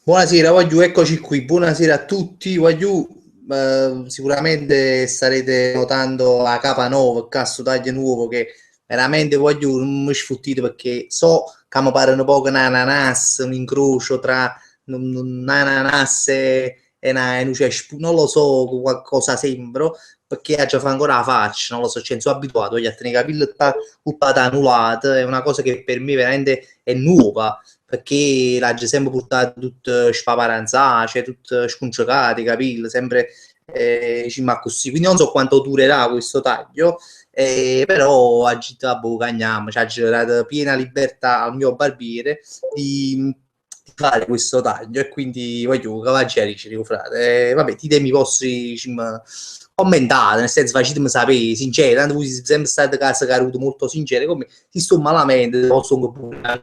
Buonasera, Voglio, eccoci qui. Buonasera a tutti, Voglio. Sicuramente starete notando la capa nuova, il casso taglio nuovo che veramente Voglio non mi sfuttite perché so che mi pare un po' che un ananas, un incrocio tra un ananas e un non lo so qualcosa sembro perché già fa ancora la faccia, non lo so, cioè, sono abituato a tenere i capelli annullati, è una cosa che per me veramente è nuova perché l'ha sempre portato tutto spaparanzato, cioè tutto scongiocate, capito? Sempre cimma così. Quindi non so quanto durerà questo taglio, però agita Bocagnam ci ha girato piena libertà al mio barbiere di fare questo taglio e quindi voglio cavaggiare ci dico frate vabbè ti temi i vostri commentate nel senso facetemi sapere sincero tanto voi siete sempre state casa caruto molto sincere come si sto malamente posso pure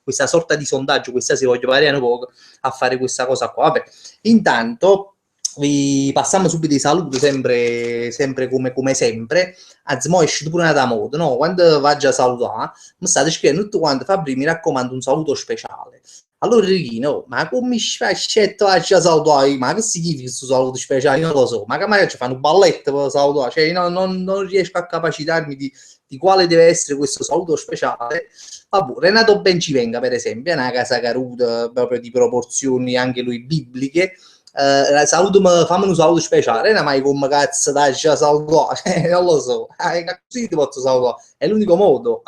questa sorta di sondaggio questa se voglio variare un po' a fare questa cosa qua vabbè intanto vi passiamo subito i saluti sempre come sempre anzi mo è uscito pure una da moda no? Quando vado a salutare mi state scrivendo tutto quanto Fabri mi raccomando un saluto speciale allora Rino, ma come scelto a salutare? Ma che significa questo saluto speciale? Io non lo so, ma che magari ci fanno un balletto per salutare? Cioè, io non riesco a capacitarmi di quale deve essere questo saluto speciale. Vabbè, Renato Bencivenga, per esempio, è una casa caruta proprio di proporzioni anche lui bibliche. Fammi un saluto speciale, non è mai come cazzo da salutare, non lo so, così ti posso salutare, è l'unico modo.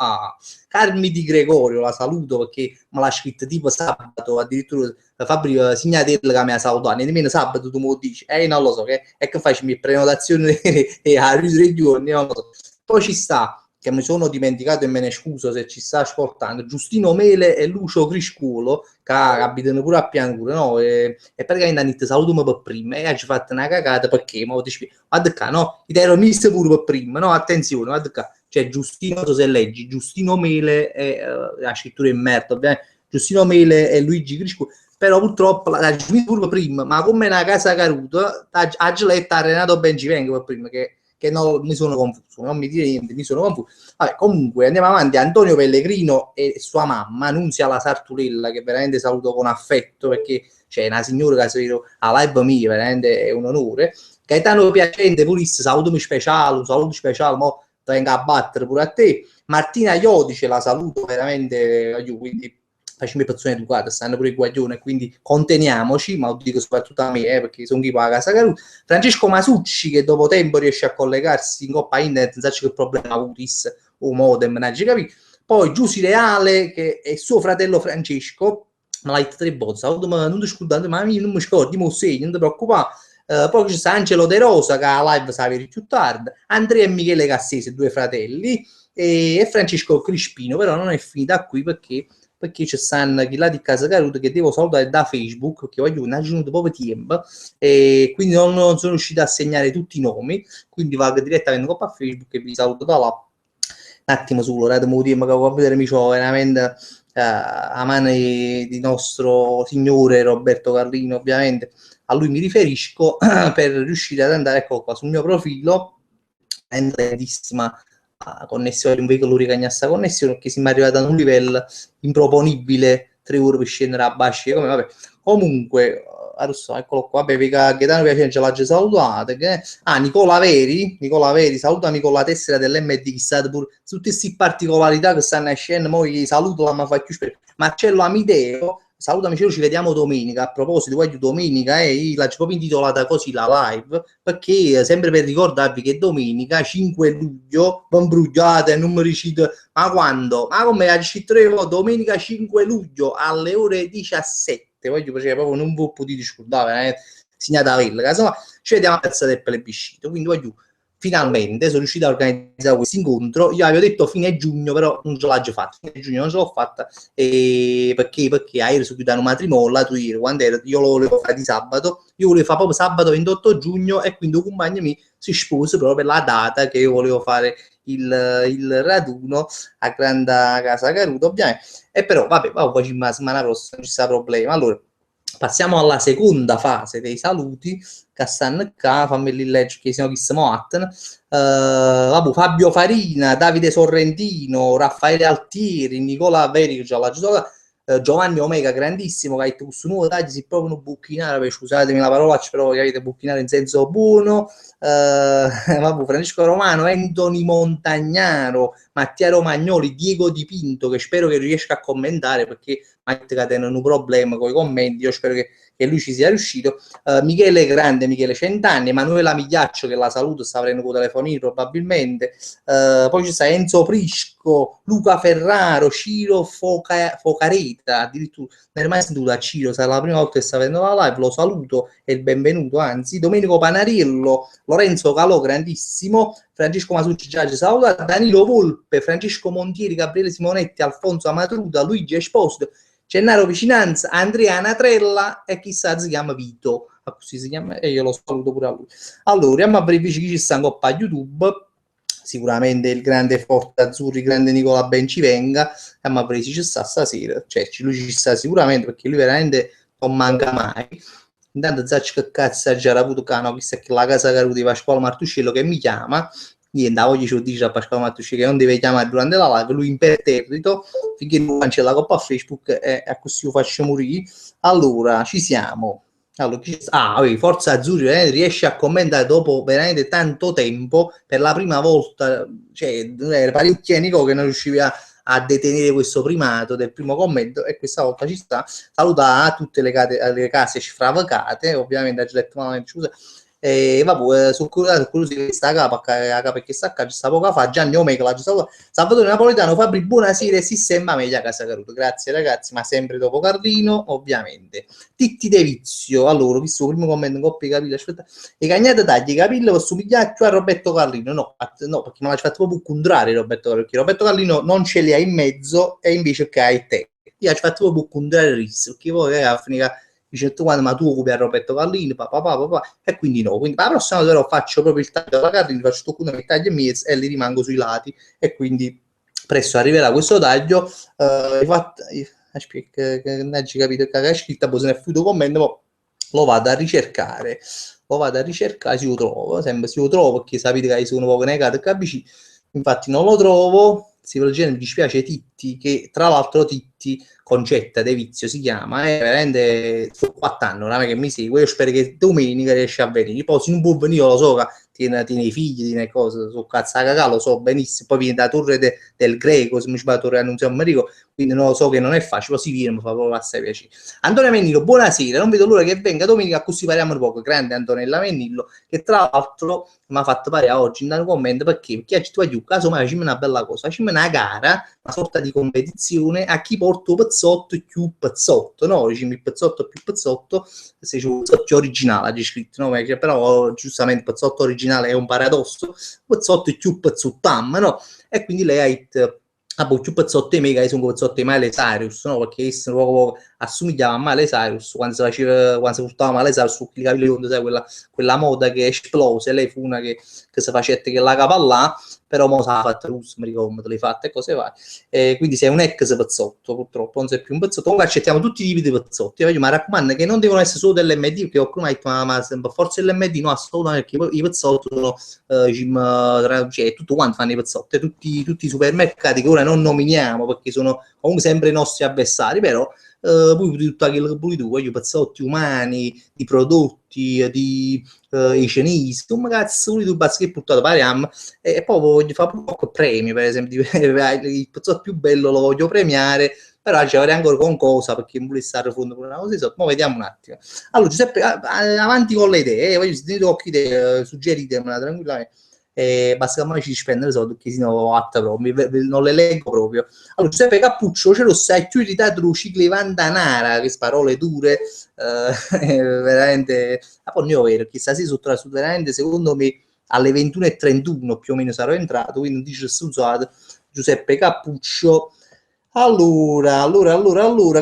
Carmi di Gregorio, la saluto perché me l'ha scritto tipo sabato, addirittura Fabri Signatella che mi ha salutato, nemmeno sabato tu me lo dici, non lo so, che faccio mie prenotazioni e a ridere i giorni, non lo so. Poi ci sta, che mi sono dimenticato e me ne scuso se ci sta ascoltando, Giustino Mele e Lucio Criscuolo, che abitano pure a Pianura, no? E praticamente hanno detto salutami per prima e ci fatto una cagata perché, ma ti spiego, guarda qua, no? Ti ero misto pure per prima, no? Attenzione, guarda qua c'è Giustino, se leggi, Giustino Mele e la scrittura in merda, ovviamente, Giustino Mele e Luigi Criscu, però purtroppo la pure prima, ma come una casa caruta, ha letto a Renato Bencivenga per prima, che no, mi sono confuso, non mi dire niente, mi sono confuso. Vabbè, comunque andiamo avanti, Antonio Pellegrino e sua mamma, Nunzia la Sartulella, che veramente saluto con affetto, perché c'è una signora che se a live mia, veramente è un onore. Gaetano Piacente, purissimo, salutami speciale, un saluto speciale, mo venga a battere pure a te. Martina Iodice la saluto veramente, quindi facciamo persone educate, stanno pure i guaglioni, quindi conteniamoci, ma lo dico soprattutto a me, perché sono chi paga casa caruta. Francesco Masucci, che dopo tempo riesce a collegarsi in coppa internet, non so che problema ha avuto o modem, non ci capito. Poi Giussi Reale, che è suo fratello Francesco, ma l'ha detto tre volte, non ti scordate, ma io non mi scordo, mo segno, non ti preoccupare. Poi c'è Angelo De Rosa che a live sa più tardi, Andrea e Michele Cassese, due fratelli, e Francesco Crispino, però non è finita qui perché c'è stanno chi là di Casa Caruta che devo salutare da Facebook perché voglio un aggiunto poco tempo e quindi non sono riuscito a segnare tutti i nomi quindi vado direttamente a Facebook e vi saluto da là un attimo solo devo dire che a vedere mi veramente a mano di nostro signore Roberto Carlino ovviamente a lui mi riferisco per riuscire ad andare ecco qua sul mio profilo è lentissima connessione di un veicolo ricagnasse la connessione perché siamo arrivati ad un livello improponibile 3 ore per scendere a Basci come vabbè comunque adesso eccolo qua vabbè Gaetano Piacenza l'ha già salutato Nicola Veri salutami con la tessera dell'MD che sta pure su tutte queste particolarità che stanno nascendo mo gli saluto la ma fa più spero Marcello Amideo salutami ci vediamo domenica a proposito voglio domenica l'ho proprio intitolata così la live perché sempre per ricordarvi che domenica 5 luglio non bruciate non mi ricito ma quando? Ma come la cittadino domenica 5 luglio alle ore 17 voglio perché proprio non vi potete scordare segnata avella insomma ci vediamo a Piazza del Plebiscito quindi voglio finalmente sono riuscito a organizzare questo incontro io avevo detto fine giugno però non ce l'ho già fatto fine giugno non ce l'ho fatta perché ieri sono chiuso un matrimonio tu ieri quando ero io lo volevo fare di sabato io volevo fare proprio sabato 28 giugno e quindi un compagno mi si sposa proprio per la data che io volevo fare il raduno a Grande Casa Caruta ovviamente e però vabbè poi la settimana prossima non ci sarà problema allora passiamo alla seconda fase dei saluti che stanno qua fammi leggere che sennò chi siamo Fabio Farina Davide Sorrentino Raffaele Altieri Nicola Veri che già l'ha giusto Giovanni Omega, grandissimo, che ha detto questo nuovo taglio si proprio un bucchinare, scusatemi la parolaccia, però avete bucchinare in senso buono. Vabbè, Francesco Romano, Anthony Montagnaro, Mattia Romagnoli, Diego Di Pinto, che spero che riesca a commentare, perché Mike Catena hanno un problema con i commenti, io spero che lui ci sia riuscito. Michele Grande, Michele Centanni, Emanuela Migliaccio, che la saluto, sta prendendo con telefonino probabilmente. Poi ci sta Enzo Prisco, Luca Ferraro, Ciro Focareta, addirittura non è mai sentito da Ciro, sarà la prima volta che sta vedendo la live, lo saluto e il benvenuto, anzi. Domenico Panariello, Lorenzo Calò, grandissimo, Francesco Masucci Giage, saluta, Danilo Volpe, Francesco Montieri, Gabriele Simonetti, Alfonso Amatruda, Luigi Esposito, Gennaro Vicinanza, Andrea Natrella e chissà si chiama Vito, così si chiama, e io lo saluto pure a lui. Allora, andiamo a verificare chi ci sta in coppa YouTube. Sicuramente il grande Forte Azzurri, grande Nicola Ben ci venga, andiamo a vedere se ci sta stasera, cioè lui ci sta sicuramente, perché lui veramente non manca mai. Intanto Zacci che cazzo ha già avuto cano, chissà che la casa caruta di Pasquale Martuscello che mi chiama, niente, oggi ci dice a Pasquale Martuscello che non deve chiamare durante la live, lui imperterrito, finché non cancella la coppa a Facebook e a così lo faccio morire. Allora, ci siamo. Allora, Forza Azzurri riesce a commentare dopo veramente tanto tempo, per la prima volta, cioè parecchi anni che non riuscivi a detenere questo primato del primo commento, e questa volta ci sta. Saluta a tutte le case sfravacate, ovviamente ha già detto malamente, scusa. E vabbè, sono curioso di questa capa che sta qua, ci sta poco fa, Gianni Omega, la saluta. Salvatore Napoletano, Fabri, buonasera e si sembra meglio a casa Caruto. Grazie ragazzi, ma sempre dopo Carlino, ovviamente. Titti De Vizio, allora, visto il primo commento in coppia di capelli, aspetta, e cagnate tagli capelli per somigliare a Roberto Carlino, no, perché me l'ha fatto proprio contrario Roberto Carlino, perché Roberto Carlino non ce li ha in mezzo e invece che hai te. Io ho fatto proprio contrario rischio, perché poi a finire dice tu quando ma tu occupi a Roberto Carlino, papà, e quindi no, quindi la prossima però faccio proprio il taglio alla Carlino, faccio tutto con il taglio e e li rimango sui lati, e quindi presto arriverà questo taglio. Aspetta, che non hai capito che è scritto, poi se ne è fuito commento, ma lo vado a ricercare, si lo trovo, sempre si lo trovo, perché sapete che sono un po' negato e KBC, infatti non lo trovo. Sì, per genere mi dispiace Titti, che tra l'altro Titti Concetta De Vizio si chiama, è veramente sono 4 anni, non è che mi segue, io spero che domenica riesce a venire, poi se non può venire lo so che tiene i figli, tiene cose, so cazzo a cagà, lo so benissimo, poi viene da Torre del Greco, se mi sbaglio Torre Annunziamo Americo, quindi non lo so che non è facile, poi si viene, mi fa proprio assai piacere. Antonio Mennillo, buonasera, non vedo l'ora che venga domenica, così parliamo un poco, grande Antonella Mennillo, che tra l'altro mi ha fatto pare a oggi in un commento, perché tu aiuti, casomai facciamo una bella cosa, facciamo una gara, una sorta di competizione a chi porta un pezzotto e più pezzotto, no? Diciamo il pezzotto più pezzotto, se c'è un pezzotto originale, c'è scritto, no? Però giustamente pezzotto originale è un paradosso, pezzotto e più pezzottam, no? E quindi lei ha detto, più pezzotto di me, che sono pezzotto di Miley Cyrus, no? Perché poco assomigliava a Miley Cyrus quando si portava Miley Cyrus su i capelli lunghi, sai, quella moda che esplose, lei fu una che si facette che la capa là, però mo s'ha fatta russa, mi ricordo, te l'hai fatte e cose varie. Quindi sei un ex pezzotto, purtroppo non sei più un pezzotto. Comunque accettiamo tutti i tipi di pezzotti, ma raccomando che non devono essere solo dell'MD, perché qualcuno ha detto ma forse l'MD no, assolutamente, perché i pezzotti sono cioè, tutto quanto fanno i pezzotti, tutti i supermercati che ora non nominiamo perché sono comunque sempre i nostri avversari, però poi tutto quello che vuoi tu, voglio pezzotti umani, di prodotti, di igienisti, come cazzo vuoi tu basta che portato pariamo, e poi voglio fare un po' premi, per esempio, il pezzotto più bello lo voglio premiare, però ci avrei ancora con cosa, perché non vuole stare a fondo con una cosa di sotto, ma vediamo un attimo. Allora Giuseppe, avanti con le idee, voglio sentire qualche idea, suggeritemela tranquillamente. Basta che mai ci spendere soldi, perché sennò non le leggo proprio. Allora Giuseppe Cappuccio ce lo sai più irritato lo ciclo Vandanara, che parole dure, veramente poi non è vero, chissà se sono veramente secondo me alle 21:31 più o meno sarò entrato, quindi dice Giuseppe Cappuccio. Allora,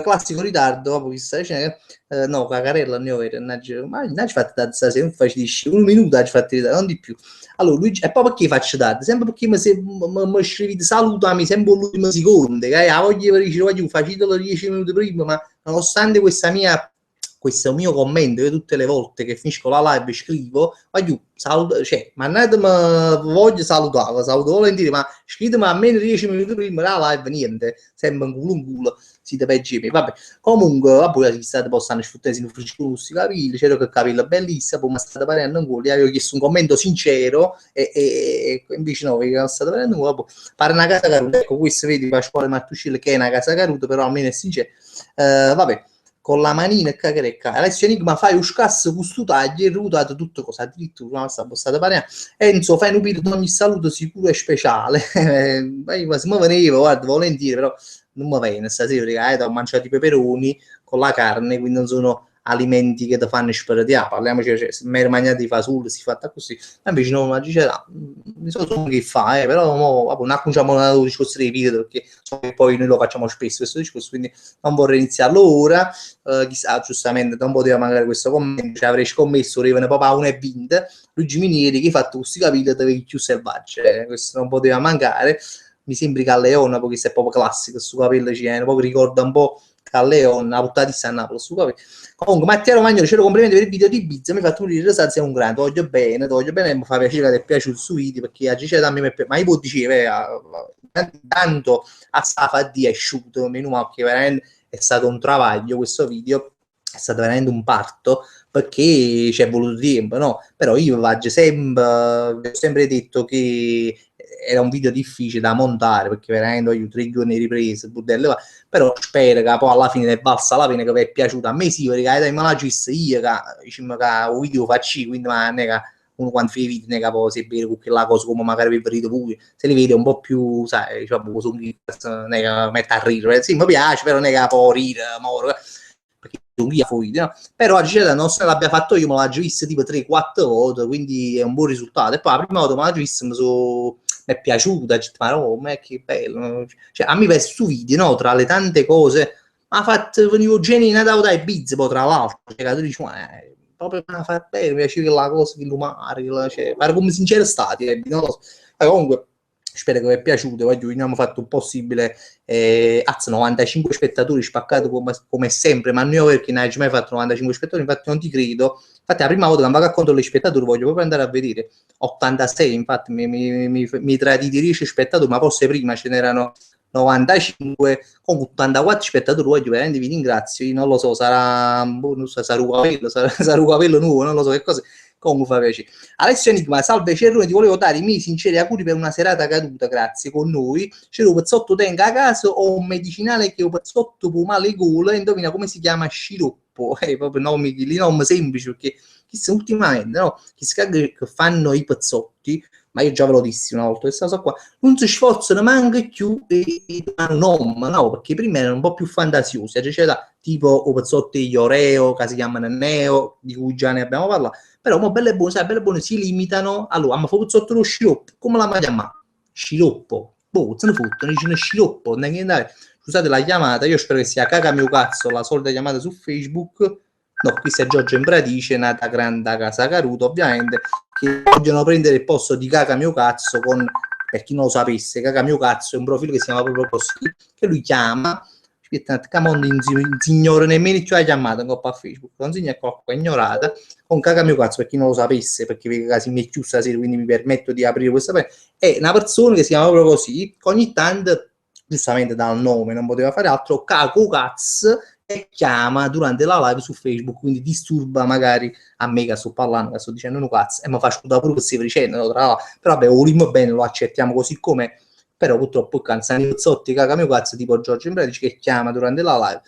classico ritardo, dopo chissà, no, Cacarella non è vero, ma non ci fate da stasera, non facilissimo, un minuto ci fate ritardo, non di più. Allora, Luigi, e poi perché faccio tardi? Sempre perché mi scrivete salutami sempre all'ultimo secondo, che voglio dire, facitelo 10 minuti prima, ma nonostante questa mia questo mio commento, io tutte le volte che finisco la live scrivo, voglio saluto, cioè, mandatemi, voglio salutare, saluto volentieri, ma scrivetemi almeno 10 minuti prima la live, niente, sembra un culo, siete peggio di me, vabbè. Comunque, vabbè, ci state possono sfruttare in ufficio questi capelli, c'ero che capello bellissimo, poi mi state parendo un culo, avevo chiesto un commento sincero e invece no, perché mi state parendo un culo, pare una casa caruta, ecco, questo vedi Pasquale Martuscelli che è una casa caruta, però almeno è sincero. Vabbè, con la manina e cagrecca. Alessio Enigma fai un scasso con sto taglio e rutato tutto cosa addirittura non sta postata parere. Enzo fai un periodo ogni saluto sicuro e speciale. Ma se mi veniva, guarda, volentieri, però non mi viene stasera perché ho mangiato i peperoni con la carne, quindi non sono alimenti che ti fanno sperare. Parliamoci, cioè, se mi ero mangiato i fasulli, si fatta così. Ma invece no, ma dice, mi so che fa, però vabbè, non cominciamo a discorso dei video perché so che poi noi lo facciamo spesso questo discorso, quindi non vorrei iniziarlo ora. Chissà, giustamente non poteva magari questo commento, cioè avrei scommesso arrivano proprio a 1,20 Luigi Minieri che ha fatto questi capelli da più selvaggio, questo non poteva mancare. Mi sembra che a Leone, perché è proprio classico questo capello, proprio ricorda un po' a Leone, la puttatissa a Napoli, su capello. Comunque Mattia Romagnoli, c'ero complimenti per il video di Ibiza, mi ha fatto morire Sazia un grande, voglio bene, mi fa piacere che ti è piaciuto il piaciuto a Gigi da me, ma io può dire, tanto a Safa di è asciutto, meno male che veramente è stato un travaglio questo video, è stato veramente un parto, perché ci è voluto tempo, no? Però io ho sempre detto che era un video difficile da montare, perché veramente ho 3 giorni riprese, budelle, però spero che poi alla fine è valsa la pena, che vi è piaciuta. A me sì, perché me la gista io, che diciamo che un video faccio, quindi ma non è che uno quando fa i video ne capo se bene con quella cosa come magari vi vedete voi, se li vede un po' più, sai, diciamo, non è che mette a ridere, sì, mi piace, però non è che può ridere, perché un via fuori, no? Però oggi la nostra l'abbia fatto io, me l'ha già vista tipo 3-4 volte, quindi è un buon risultato. E poi la prima volta me l'ha già vista, mi è piaciuta, ho detto, ma oh, ma che bello, cioè a me questo video, no, tra le tante cose, ha fatto, venivo genina da Ibiza, poi tra l'altro, cioè, tu dici, ma proprio mi fa bene, mi piace quella cosa, che l'umare, cioè, pare come sincero stati, non lo so. Comunque, spero che vi è piaciuto, oggi abbiamo fatto il possibile, anzi 95 spettatori spaccato come sempre, ma non perché non hai mai fatto 95 spettatori, infatti non ti credo, infatti la prima volta che mi vado a conto gli spettatori voglio proprio andare a vedere, 86 infatti mi traditi 10 spettatori, ma forse prima ce n'erano 95 con 84 spettatori, oggi veramente vi ringrazio, io non lo so, sarà un capello nuovo, non lo so che cosa, comunque fa piacere. Alessio Enigma, salve Cerrone, ti volevo dare i miei sinceri auguri per una serata caduta, grazie, con noi. C'è un pezzotto tenga a caso o un medicinale che un pezzotto può male gola, indovina come si chiama sciroppo, proprio nomi, nomi semplici, perché chissà ultimamente, no? Chissà che fanno i pezzotti, ma io già ve l'ho dissi una volta, questa cosa qua, non si sforzano manco più e no, perché prima erano un po' più fantasiosi, cioè, tipo o pezzotti di Oreo, che si chiamano Neo, di cui già ne abbiamo parlato, però mo belle buone, sai, belle buone si limitano, allora, ma fa sotto lo sciroppo, come la chiama? Sciroppo, boh, se ne fottono, dicono sciroppo, non è che andare. Scusate la chiamata, io spero che sia caga mio cazzo, la solita chiamata su Facebook. No, qui è Giorgio Imbradice, nata grande a casa Caruto, ovviamente, che vogliono prendere il posto di Caga mio cazzo con, per chi non lo sapesse, Caga mio cazzo è un profilo che si chiama proprio così, che lui chiama, signore nemmeno ci ha chiamato un po' a Facebook, non si è qua ignorata, con Caga mio cazzo, per chi non lo sapesse, perché casi mi è chiuso stasera, quindi mi permetto di aprire questa è una persona che si chiama proprio così, che ogni tanto, giustamente dal nome, non poteva fare altro, Caco Cazzo, e chiama durante la live su Facebook, quindi disturba magari a me che sto parlando, che sto dicendo un cazzo, e mi fa scudare pure queste vicende, però vabbè, volimmo bene, lo accettiamo così com'è, però purtroppo Canzani Pizzotti, caga mio cazzo, tipo Giorgio Imbradici che chiama durante la live,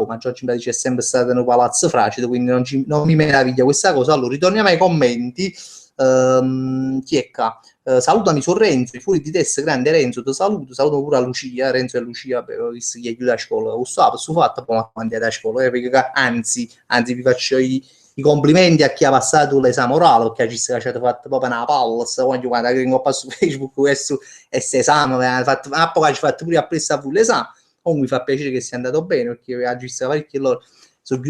ma Giorgio Imbradici è sempre stato in un palazzo fracido, quindi non mi meraviglia questa cosa. Allora, ritorniamo ai commenti. Chi è qua? Salutami su Renzo, fuori di testa, grande Renzo, ti saluto pure a Lucia, Renzo e Lucia, ho visto chi aiuta a scuola, lo so fatto, poi andate a scuola, perché anzi vi faccio i complimenti a chi ha passato l'esame orale, perché ci ha fatto proprio una palla, quando vengo su Facebook questo esame, a poco ci fatto pure appresso pure l'esame, comunque mi fa piacere che sia andato bene, perché ha visto parecchio loro sono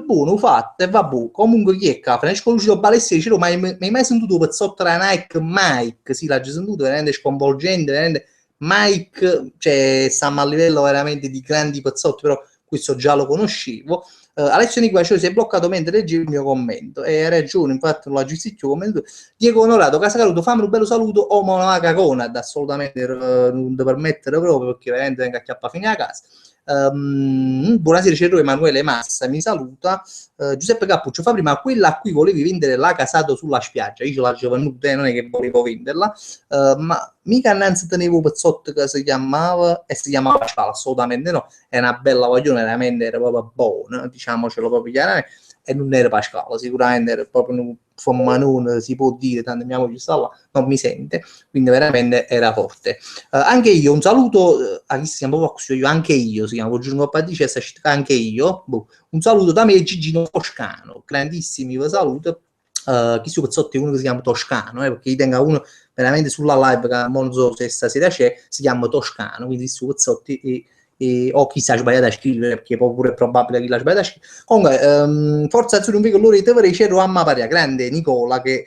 buono fatto e vabbè, comunque chi è che Francesco Lucido Balestri ma hai mai sentito un pezzotto della Nike Mike? Sì, l'ha già sentito, veramente sconvolgente, veramente Mike, cioè stiamo a livello veramente di grandi pezzotti, però questo già lo conoscevo. Alessio Niquaccio si è bloccato mentre leggevo il mio commento e hai ragione, infatti non la giustizio commento. Diego Onorato, Casa Caruto, fammi un bello saluto, o Monaca Conad, assolutamente non devo permettere proprio perché veramente venga a chiappa fine a casa. Buonasera, c'è Emanuele Massa, mi saluta. Giuseppe Cappuccio fa prima quella a cui volevi vendere la Casato sulla spiaggia, io ce la giovanute, non è che volevo venderla, ma mica innanzi tenevo un pezzotto che si chiamava e si chiamava Pasquale, assolutamente no, è una bella voglione, veramente era proprio buona, diciamocelo proprio chiaramente, e non era Pasquale, sicuramente era proprio un formanone, si può dire, tanto mia moglie sta là, non mi sente, quindi veramente era forte. Anche io, un saluto a chi si chiama io, anche io, si chiama Giorgio Pattice, anche io, un saluto da me e Gigino Toscano, grandissimi vi saluto. Chi su Pezzotti è uno che si chiama Toscano, perché gli tenga uno veramente sulla live che non so se stasera c'è, si chiama Toscano, quindi su Pezzotti o chi sa sbagliato a scrivere, perché pure è probabile che l'ha sbagliato a scrivere. Comunque, Forza Azzurro non vedo l'ora di te vorrei c'ero a Maparia, grande Nicola, che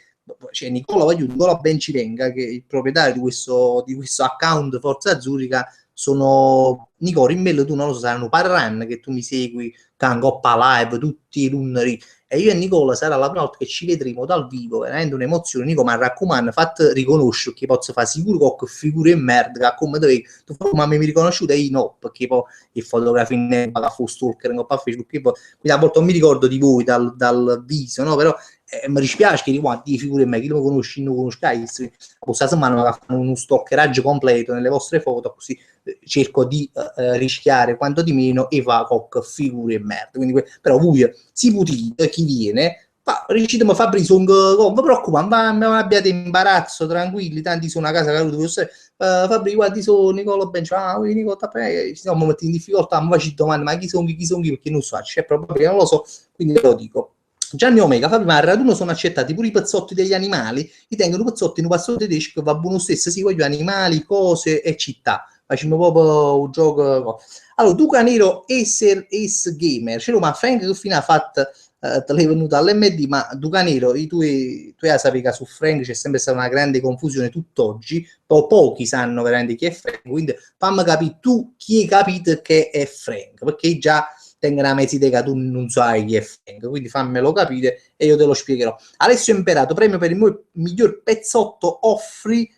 cioè Nicola Bencivenga, che è il proprietario di questo account Forza Azzurrica, sono Nicola Rimbello, tu non lo so, saranno Parran che tu mi segui, Coppa Live, tutti i lunari, e io e Nicola sarà la prima volta che ci vedremo dal vivo, veramente un'emozione. Nico mi raccomando, fate riconoscere che posso fare sicuro che figure in merda, che come devi, tu ma mi riconosciute io no, perché poi le fotografie in da fu stalker in Facebook, quindi a volte non mi ricordo di voi dal viso, no, però mi dispiace che riguardi figure in me, chi lo conosci, non conoscai, questa settimana mi fanno uno stalkeraggio completo nelle vostre foto, così cerco di rischiare quanto di meno e va con figure e merda. Quindi, però voi si putite chi viene, riuscite a fare un non vi preoccupate, non abbiate imbarazzo, tranquilli, tanti sono a casa caruto, Fabri, guardi sono Nicola Benciano, Nicola stiamo mettendo in difficoltà, mi faccio domande, ma chi sono perché non so, c'è proprio non lo so, quindi ve lo dico. Gianni Omega fa prima al raduno sono accettati pure i pezzotti degli animali, li tengono pezzotti in un passo tedesco, va buono stesso, sì, voglio animali, cose e città. Facciamo proprio un gioco. Allora, Duca Nero es gamer, c'era ma Frank che fino ha fatto te l'hai venuto all'MD, ma Duca Nero, tu hai saputo che su Frank c'è sempre stata una grande confusione tutt'oggi, pochi sanno veramente chi è Frank, quindi fammi capire tu chi hai capito che è Frank, perché già tengono una idea che tu non sai chi è Frank, quindi fammelo capire e io te lo spiegherò. Alessio Imperato, premio per il mio miglior pezzotto offri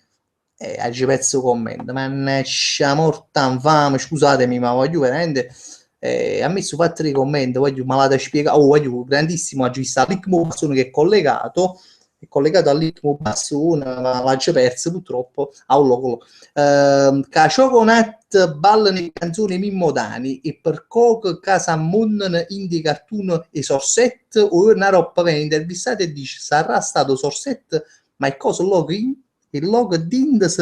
oggi pezzo commento, mannaggia morta infame, scusatemi ma voglio veramente ha messo fatto dei commenti, voglio malata spiegare, voglio grandissimo, oggi sta l'Icmo Bassone che è collegato all'Icmo Bassone, ma l'ha già perso purtroppo, a un loco. Cacioconat ballano le canzoni Mimmo Dani e per coco casa monnen indie cartoon e Sorset o una roba viene intervistata e dice sarà stato Sorset ma il coso il logo d'Indes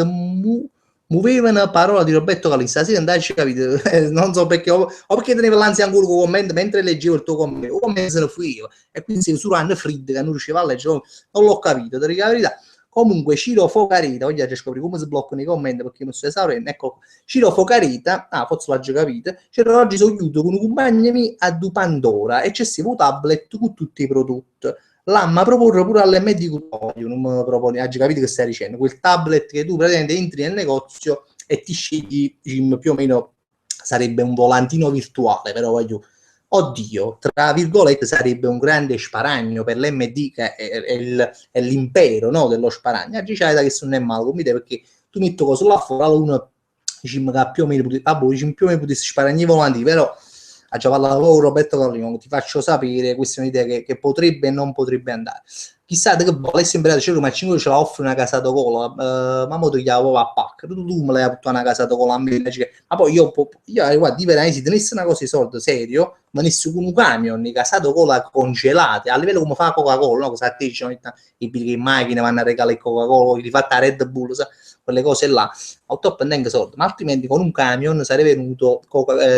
muovevano parola di Roberto Calista, sì, andaci capito, non so perché o perché tenevo l'ansia ancora con commento mentre leggevo il tuo commento o come se ne fui io e quindi se su Run Frid che non riusciva a leggere non l'ho capito, ti dico la verità. Comunque Ciro Focarita, voglio già scoprire come si bloccano i commenti perché mi sto esaurendo, ecco, Ciro Focarita, forse l'ho già capito, c'era oggi su YouTube con un compagno mio a du Pandora e c'è un tablet con tutti i prodotti. L'AMMA proporre pure all'MD non mi propone, hai capito che stai dicendo, quel tablet che tu praticamente entri nel negozio e ti scegli più o meno sarebbe un volantino virtuale, però voglio oddio, tra virgolette sarebbe un grande sparagno per l'MD che è l'impero, no, dello sparagno. Oggi c'è da che non è male come te perché tu metti cosa là fuori, allora uno dice che più o meno più o meno potessi sparare i volanti, però a già parlato con Roberto Carlino, ti faccio sapere, questa è un'idea che potrebbe e non potrebbe andare. Chissà che vuole sempre c'è ma 5 ce la offre una casa da cola, ma mo ti chiamo a pacca, tu me l'hai avuto una casa da cola a me, ma poi io guarda, veramente se tenesse una cosa di soldo serio, venisse con un camion di casa da cola congelate, a livello come fa Coca-Cola, no? Cosa a te dicono i che in macchina vanno a regalare Coca-Cola, li fatta Red Bull, sa? Quelle cose là, al top neanche soldi, ma altrimenti con un camion sarebbe venuto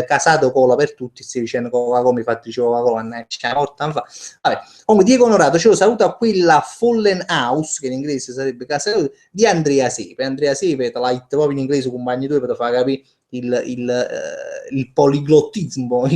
casato cola per tutti, si dicendo Coca-Cola, mi fatti Coca-Cola, c'è morta, vabbè. Comunque Diego Onorato ce lo saluta a quella Fallen House, che in inglese sarebbe casa di Andrea Sepe. Andrea Sepe, te l'ha detto proprio in inglese, compagni tu, per far capire il poliglottismo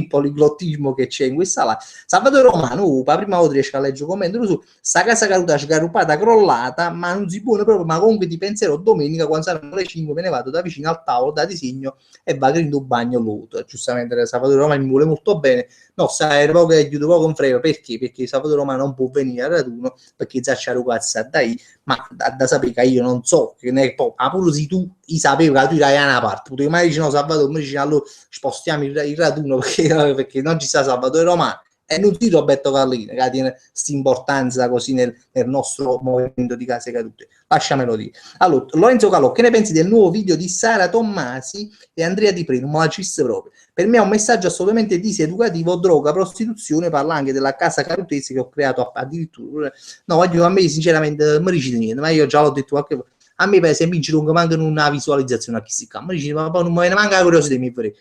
che c'è in questa live. Salvatore Romano, la prima volta riesco a leggere commento su sta casa caduta sgarrupata, crollata, ma non si può proprio, ma comunque di pensiero domenica quando saranno le 5 me ne vado da vicino al tavolo da disegno e vado in un bagno luto. Giustamente Salvatore Romano mi vuole molto bene, no, sai, poco aiuto poco con frega, perché Salvatore Romano non può venire al raduno perché Zacciaro Cazza dai, ma da sapere che io non so che ne poi pure se tu sapevi che tu eri da una parte, potevi mai dire no Salvatore, mi dici allora spostiamo il raduno perché non ci sta Salvatore Romano e non ti Roberto Carlini che tiene questa importanza così nel nostro movimento di case cadute. Lasciamelo dire. Allora, Lorenzo Calò, che ne pensi del nuovo video di Sara Tommasi e Andrea Di Preno? Ma ci proprio. Per me è un messaggio assolutamente diseducativo, droga, prostituzione, parla anche della casa carutese che ho creato addirittura. No, voglio, a me sinceramente non mi dice niente, ma io già l'ho detto qualche volta. A me per esempio non mi mancano una visualizzazione a chi si chiama, mi dice ma poi non me ne manca la curiosità mi farei.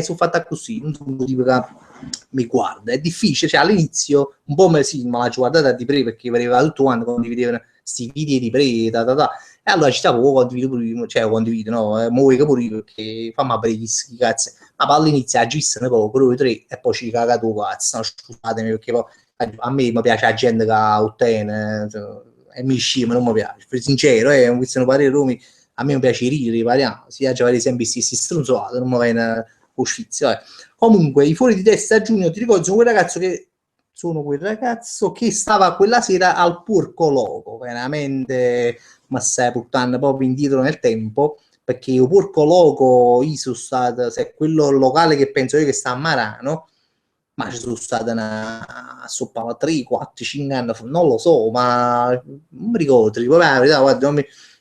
Sono fatta così, non sono un tipo che mi guarda, è difficile, cioè all'inizio un po' me la guardata di pre perché vedeva tutto quanto condividevano sti video di pre, e allora ci stavo condivido pure, cioè condivido, no, muovo che pure io perché fammi aprire gli ski cazzo, ma poi all'inizio agissano poco, loro tre e poi ci cagato cazzo, no, scusatemi perché poi a me mi piace la gente che ottiene, e mi scima, non mi piace, per sincero, un parere Rumi, a me mi piace ridere, parliamo, si piace fare sempre questi stronzati, non mi viene uscizio, Comunque, i fuori di testa a giugno, ti ricordo, sono quel ragazzo che stava quella sera al Porco Loco, veramente ma stai portando proprio indietro nel tempo, perché io Porco Loco, io sono stato, se è quello locale che penso io che sta a Marano, ma ci sono state una soppa 3, 4, 5 anni fa, non lo so, ma non mi ricordo, la verità, guarda,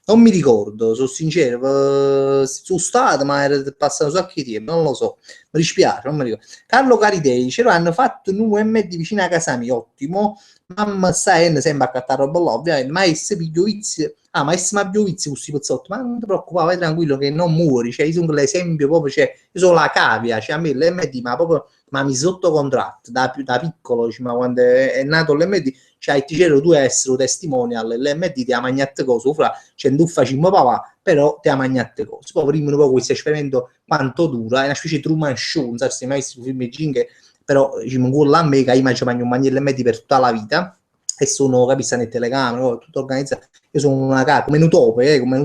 non mi ricordo, sono sincero, sono stato, ma era passato un sacco di tempo, non lo so, mi dispiace, non mi ricordo. Carlo Caridei, ce l'hanno fatto un UMD vicino a casa mia, ottimo, mamma stai sempre a cattare roba là, ovviamente, ma esse piglio vizi, ma esse ma piglio vizi questi pezzotti, ma non ti preoccupare, vai tranquillo che non muori, cioè io sono l'esempio proprio, cioè, io sono la cavia, cioè a me l'MD, ma proprio, ma mi sotto contratto, da piccolo, cioè, ma quando è nato l'MD, cioè ti c'ero tu essere testimonial, l'MD ti ha mangiato cose, fra, cioè non facciamo papà, però ti ha mangiato cose, poi prima un po' questo esperimento quanto dura, è una specie di Truman Show, non so se mai visto film Ginghe, però diciamo, quello là a me che io mangio un mangiare l'MD per tutta la vita, e sono, capisci, nelle telecamere, tutto organizzato, io sono una cara, come un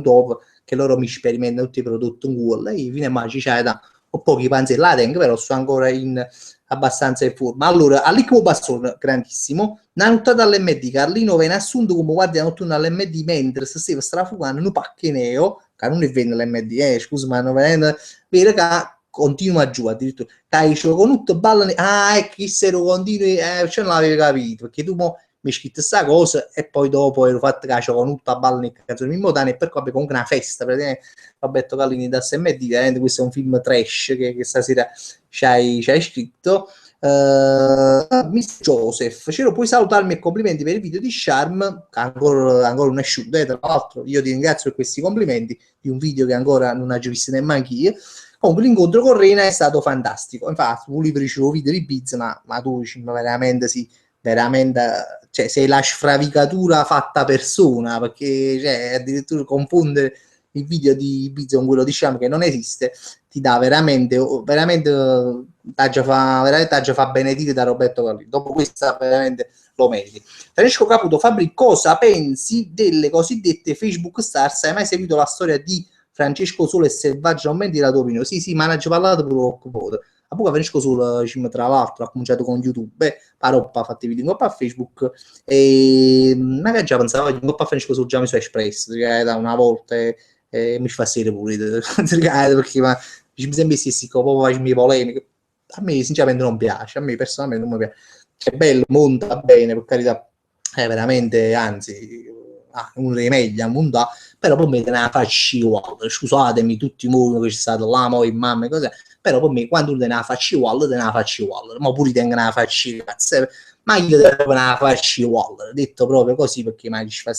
top, che loro mi sperimentano tutti i prodotti in Google, e fino a mai c'è da ho pochi panzi la tengo, però sto ancora in abbastanza in forma. Allora, all'Icmo Bassone, grandissimo, una nottata all'MD, Carlino viene assunto come guardia notturna all'MD mentre si stava strafugando un pacchineo, che non è vende l'MD, scusa, ma non venendo, vero che continua giù addirittura, dai, con tutto ballano, ecco, chi se lo continui, cioè non l'avevi capito, perché tu mi hai scritto questa cosa e poi dopo ero fatto che con tutta balla nel canzone Mimotani e per cui comunque una festa, praticamente Roberto Callini da SMD, questo è un film trash che stasera ci hai scritto. Mr. Joseph, Ciro, puoi salutarmi e complimenti per il video di Charm, che ancora non è asciutto, tra l'altro io ti ringrazio per questi complimenti di un video che ancora non ho visto nemmeno io. Comunque l'incontro con Rena è stato fantastico, infatti volevo ricevo video di Pizza, ma tu veramente sì, veramente, cioè sei la sfravicatura fatta persona, perché cioè, addirittura confondere il video di Pizza con quello diciamo che non esiste ti dà veramente t'aggia fa benedire da Roberto Carlini. Dopo questa veramente lo meriti. Francesco Caputo, Fabri, cosa pensi delle cosiddette Facebook stars? Hai mai seguito la storia di Francesco Solo e Selvaggio? Non metti la tua opinione. Sì, ma ne ho già parlato pure a poco Francesco Solo, tra l'altro, ha cominciato con YouTube, ha fatto video in coppa a Facebook e magari già pensavo che in coppa a Francesco Solo già mi sono espresso, da una volta mi fa sedere pure perché ma mi sembra stessi proprio facciamo polemiche, a me sinceramente non piace, a me personalmente non mi piace, è bello, monta bene per carità, è veramente anzi uno dei meglio al mondo, però poi mi te ne faccio uguale, scusatemi tutti i modi che c'è stato là, poi mamma e cos'è, però poi me quando te ne faccio uguale, ma pure tengo una faccia cazzo, ma io devo una faccia uguale, detto proprio così perché mi ci fa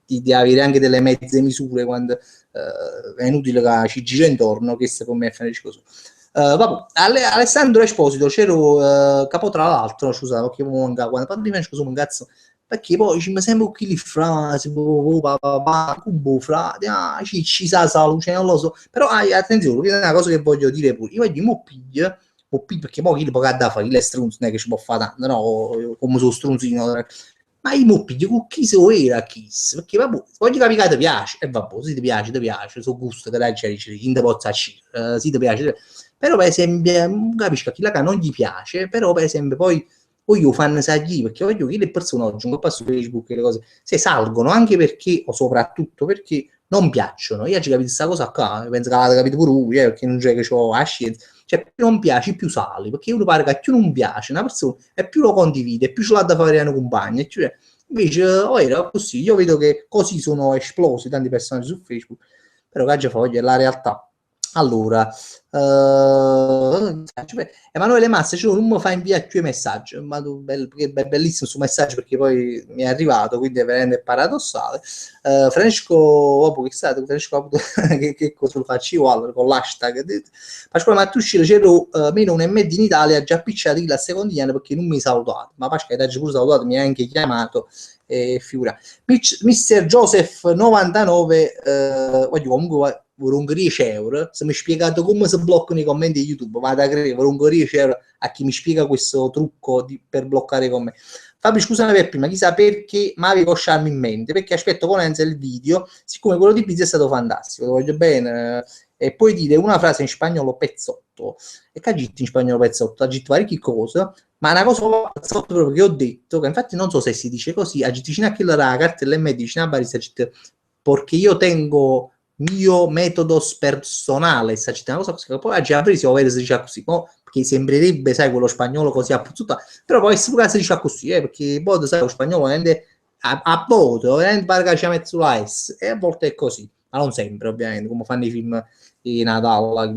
di avere anche delle mezze misure quando è inutile che ci gira intorno, che se con me è così. Vabbè, Alessandro Esposito, c'ero capo tra l'altro, scusate, perché quando parlo di Francesco sono un cazzo, perché poi ci mi sembra che li frasi, cubo, frate, ci sa luce, non lo so, però attenzione, questa è una cosa che voglio dire pure, io voglio mo piglio, perché poi chi può da fare, il strunzo non è che ci può fare tanto, no, come sono strunzino, ma io mo piglio con chi se era Kiss, perché vabbè, voglio capire che ti piace, e vabbè, se ti piace, so gusto, che la gente dice, in te possa uscire, se ti piace, però per esempio, capisco che la non gli piace, però per esempio poi io fanno saggi, perché voglio che le persone oggi, un po' su Facebook e le cose, se salgono anche perché, o soprattutto perché non piacciono. Io ci capito questa cosa qua, penso che l'avete capito pure lui, perché non c'è che ho la scienza. Cioè, più non piace, più sali, perché uno pare che più non piace una persona, e più lo condivide, e più ce l'ha da fare una compagna. Cioè, invece, era così, io vedo che così sono esplosi tanti personaggi su Facebook, però che già foglia è la realtà. Allora, Emanuele Massa, cioè, non mi fa inviare più messaggi, ma bellissimo su messaggio perché poi mi è arrivato, quindi è veramente paradossale. Francesco, dopo che è stato, Francesco, che cosa lo faccio io allora, con l'hashtag? Pasquale Mattuscino, c'ero meno un MD in Italia, già picciati la seconda perché non mi salutato, ma Pasquale ha già pure salutato, mi ha anche chiamato, figura. Mister Joseph 99, voglio comunque vorrei 10 euro, se mi spiegate come si bloccano i commenti di YouTube, vado a credere, vorrei 10 euro a chi mi spiega questo trucco per bloccare i commenti. Fabio, scusami per prima, chissà perché, ma avevo sciarmi in mente, perché aspetto con ansia il video, siccome quello di Pizza è stato fantastico, lo voglio bene, e poi dire una frase in spagnolo pezzotto, e che aggitti in spagnolo pezzotto, aggitti parecchie cose, ma una cosa pezzotto proprio che ho detto, che infatti non so se si dice così, aggitti vicino a chi la cartella e me dice una barista, perché io tengo mio metodos personale, sta una cosa così, che poi oggi apri si vede se dice così, no? Perché sembrerebbe, sai, quello spagnolo così appuzzuto, però poi si dice così, perché poi, sai, lo spagnolo rende a voto, pare che ci mette sulla S, e a volte è così, ma non sempre, ovviamente, come fanno i film di Natale,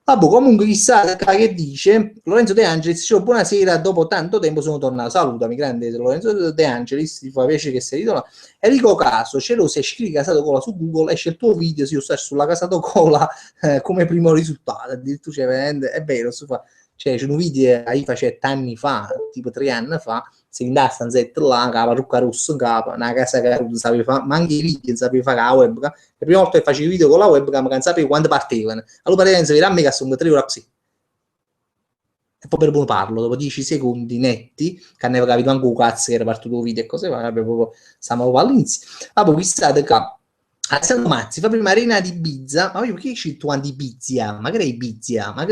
vabbè, comunque chissà che dice Lorenzo De Angelis, dicevo, buonasera, dopo tanto tempo sono tornato, salutami grande Lorenzo De Angelis, ti fa piacere che sei ritornato. Enrico Caso, se scrivi Casado Cola su Google esce il tuo video, se io sto sulla Casado Cola come primo risultato, addirittura è vero, c'è un video che io facevo anni fa, tipo 3 anni fa, si in da stanzetta là, capa, rucca rossa in capa, una casa che non sapeva fare, ma anche i video non sapeva fare la webcam, la prima volta che facevo i video con la webcam non sapevo quando partivano, allora praticamente vedere a me che sono 3 ore così, e poi per buon parlo, dopo 10 secondi netti, che ne avevo capito anche un cazzo che era partito il video e cose, ma proprio, stiamo proprio all'inizio, poi questa qua, Alessandro Mazzi fa prima Arena di Ibiza, ma io perché c'è tu di Ibizia? Ma che è Ibizia? Ma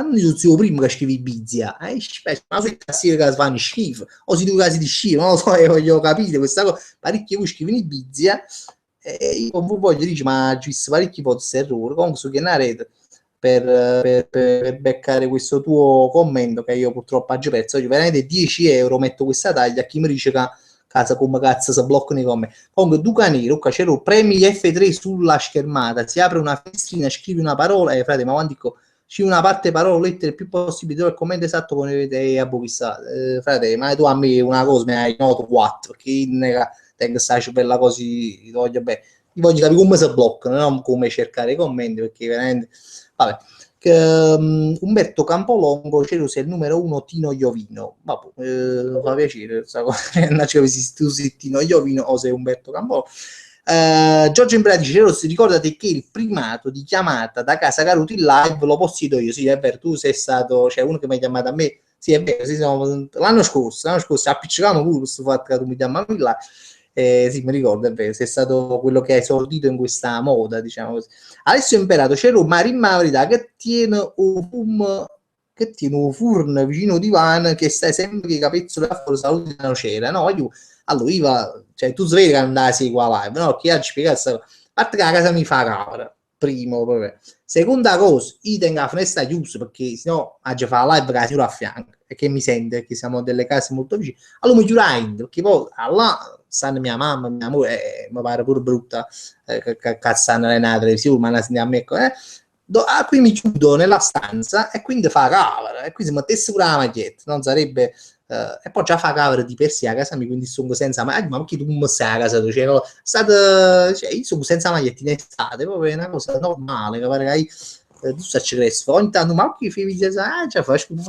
non io zio primo che scrivi Ibizia? Ma sono i tastiere che fanno schifo, o si due casi di schifo, non lo so, io voglio capire questa cosa, parecchi voi scrivono Ibizia, e io voglio dire, ma ci sono parecchi ipotesi errore, comunque su che una rete, per beccare questo tuo commento, che io purtroppo oggi perso, oggi veramente 10 euro metto questa taglia, a chi mi dice che casa come cazzo si bloccano i commenti. Comunque Duca Nero, c'era premi F3 sulla schermata, si apre una finestrina, scrivi una parola e frate, ma quando dico c'è una parte parola, lettere più possibile, dove il commento esatto come vedete a bocchissà. Frate, ma tu a me una cosa mi hai noto 4, che tengo sta bella così, voglio bene. Io voglio capire come si bloccano, non come cercare i commenti, perché veramente... Vabbè. Umberto Campolongo c'era il numero 1 Tino Iovino, fa piacere non c'è se tu sei Tino Iovino o sei Umberto Campolongo. Giorgio Imbrati dice, si ricordate che il primato di chiamata da casa Caruti in live lo possiedo io, sì è vero, tu sei stato, cioè uno che mi ha chiamato a me, sì è vero, sì, l'anno scorso appiccicavamo pure questo fatto che tu mi chiamavi in live. Sì, mi ricordo, è vero, sei stato quello che ha esordito in questa moda, diciamo così. Alessio Imperato, c'era un Marimma verità che tiene un furno vicino di van che stai sempre che capezzolo da fuori saluti non c'era, no? Io, allora, cioè, tu svegli che andassi qua live, no? Chi ha spiegato, a parte che la casa mi fa camera, primo, proprio. Seconda cosa, io tengo la finestra chiusa perché sennò oggi fa la live che si a fianco e che mi sente, perché siamo delle case molto vicine, allora mi chiudo, perché poi là stanno mia mamma, mia moglie, mi pare pure brutta che stanno nella televisione, ma a me, qui mi chiudo nella stanza e quindi fa cover, e qui se mettesse pure la maglietta, non sarebbe... e poi già fa cover di per sé a casa mia, quindi sono senza maglietta, ma perché tu come stai a casa tua? Cioè, io sono senza maglietta in estate, proprio è una cosa normale, che pare che hai tu stai crescendo, ogni tanto ma che fai video, cioè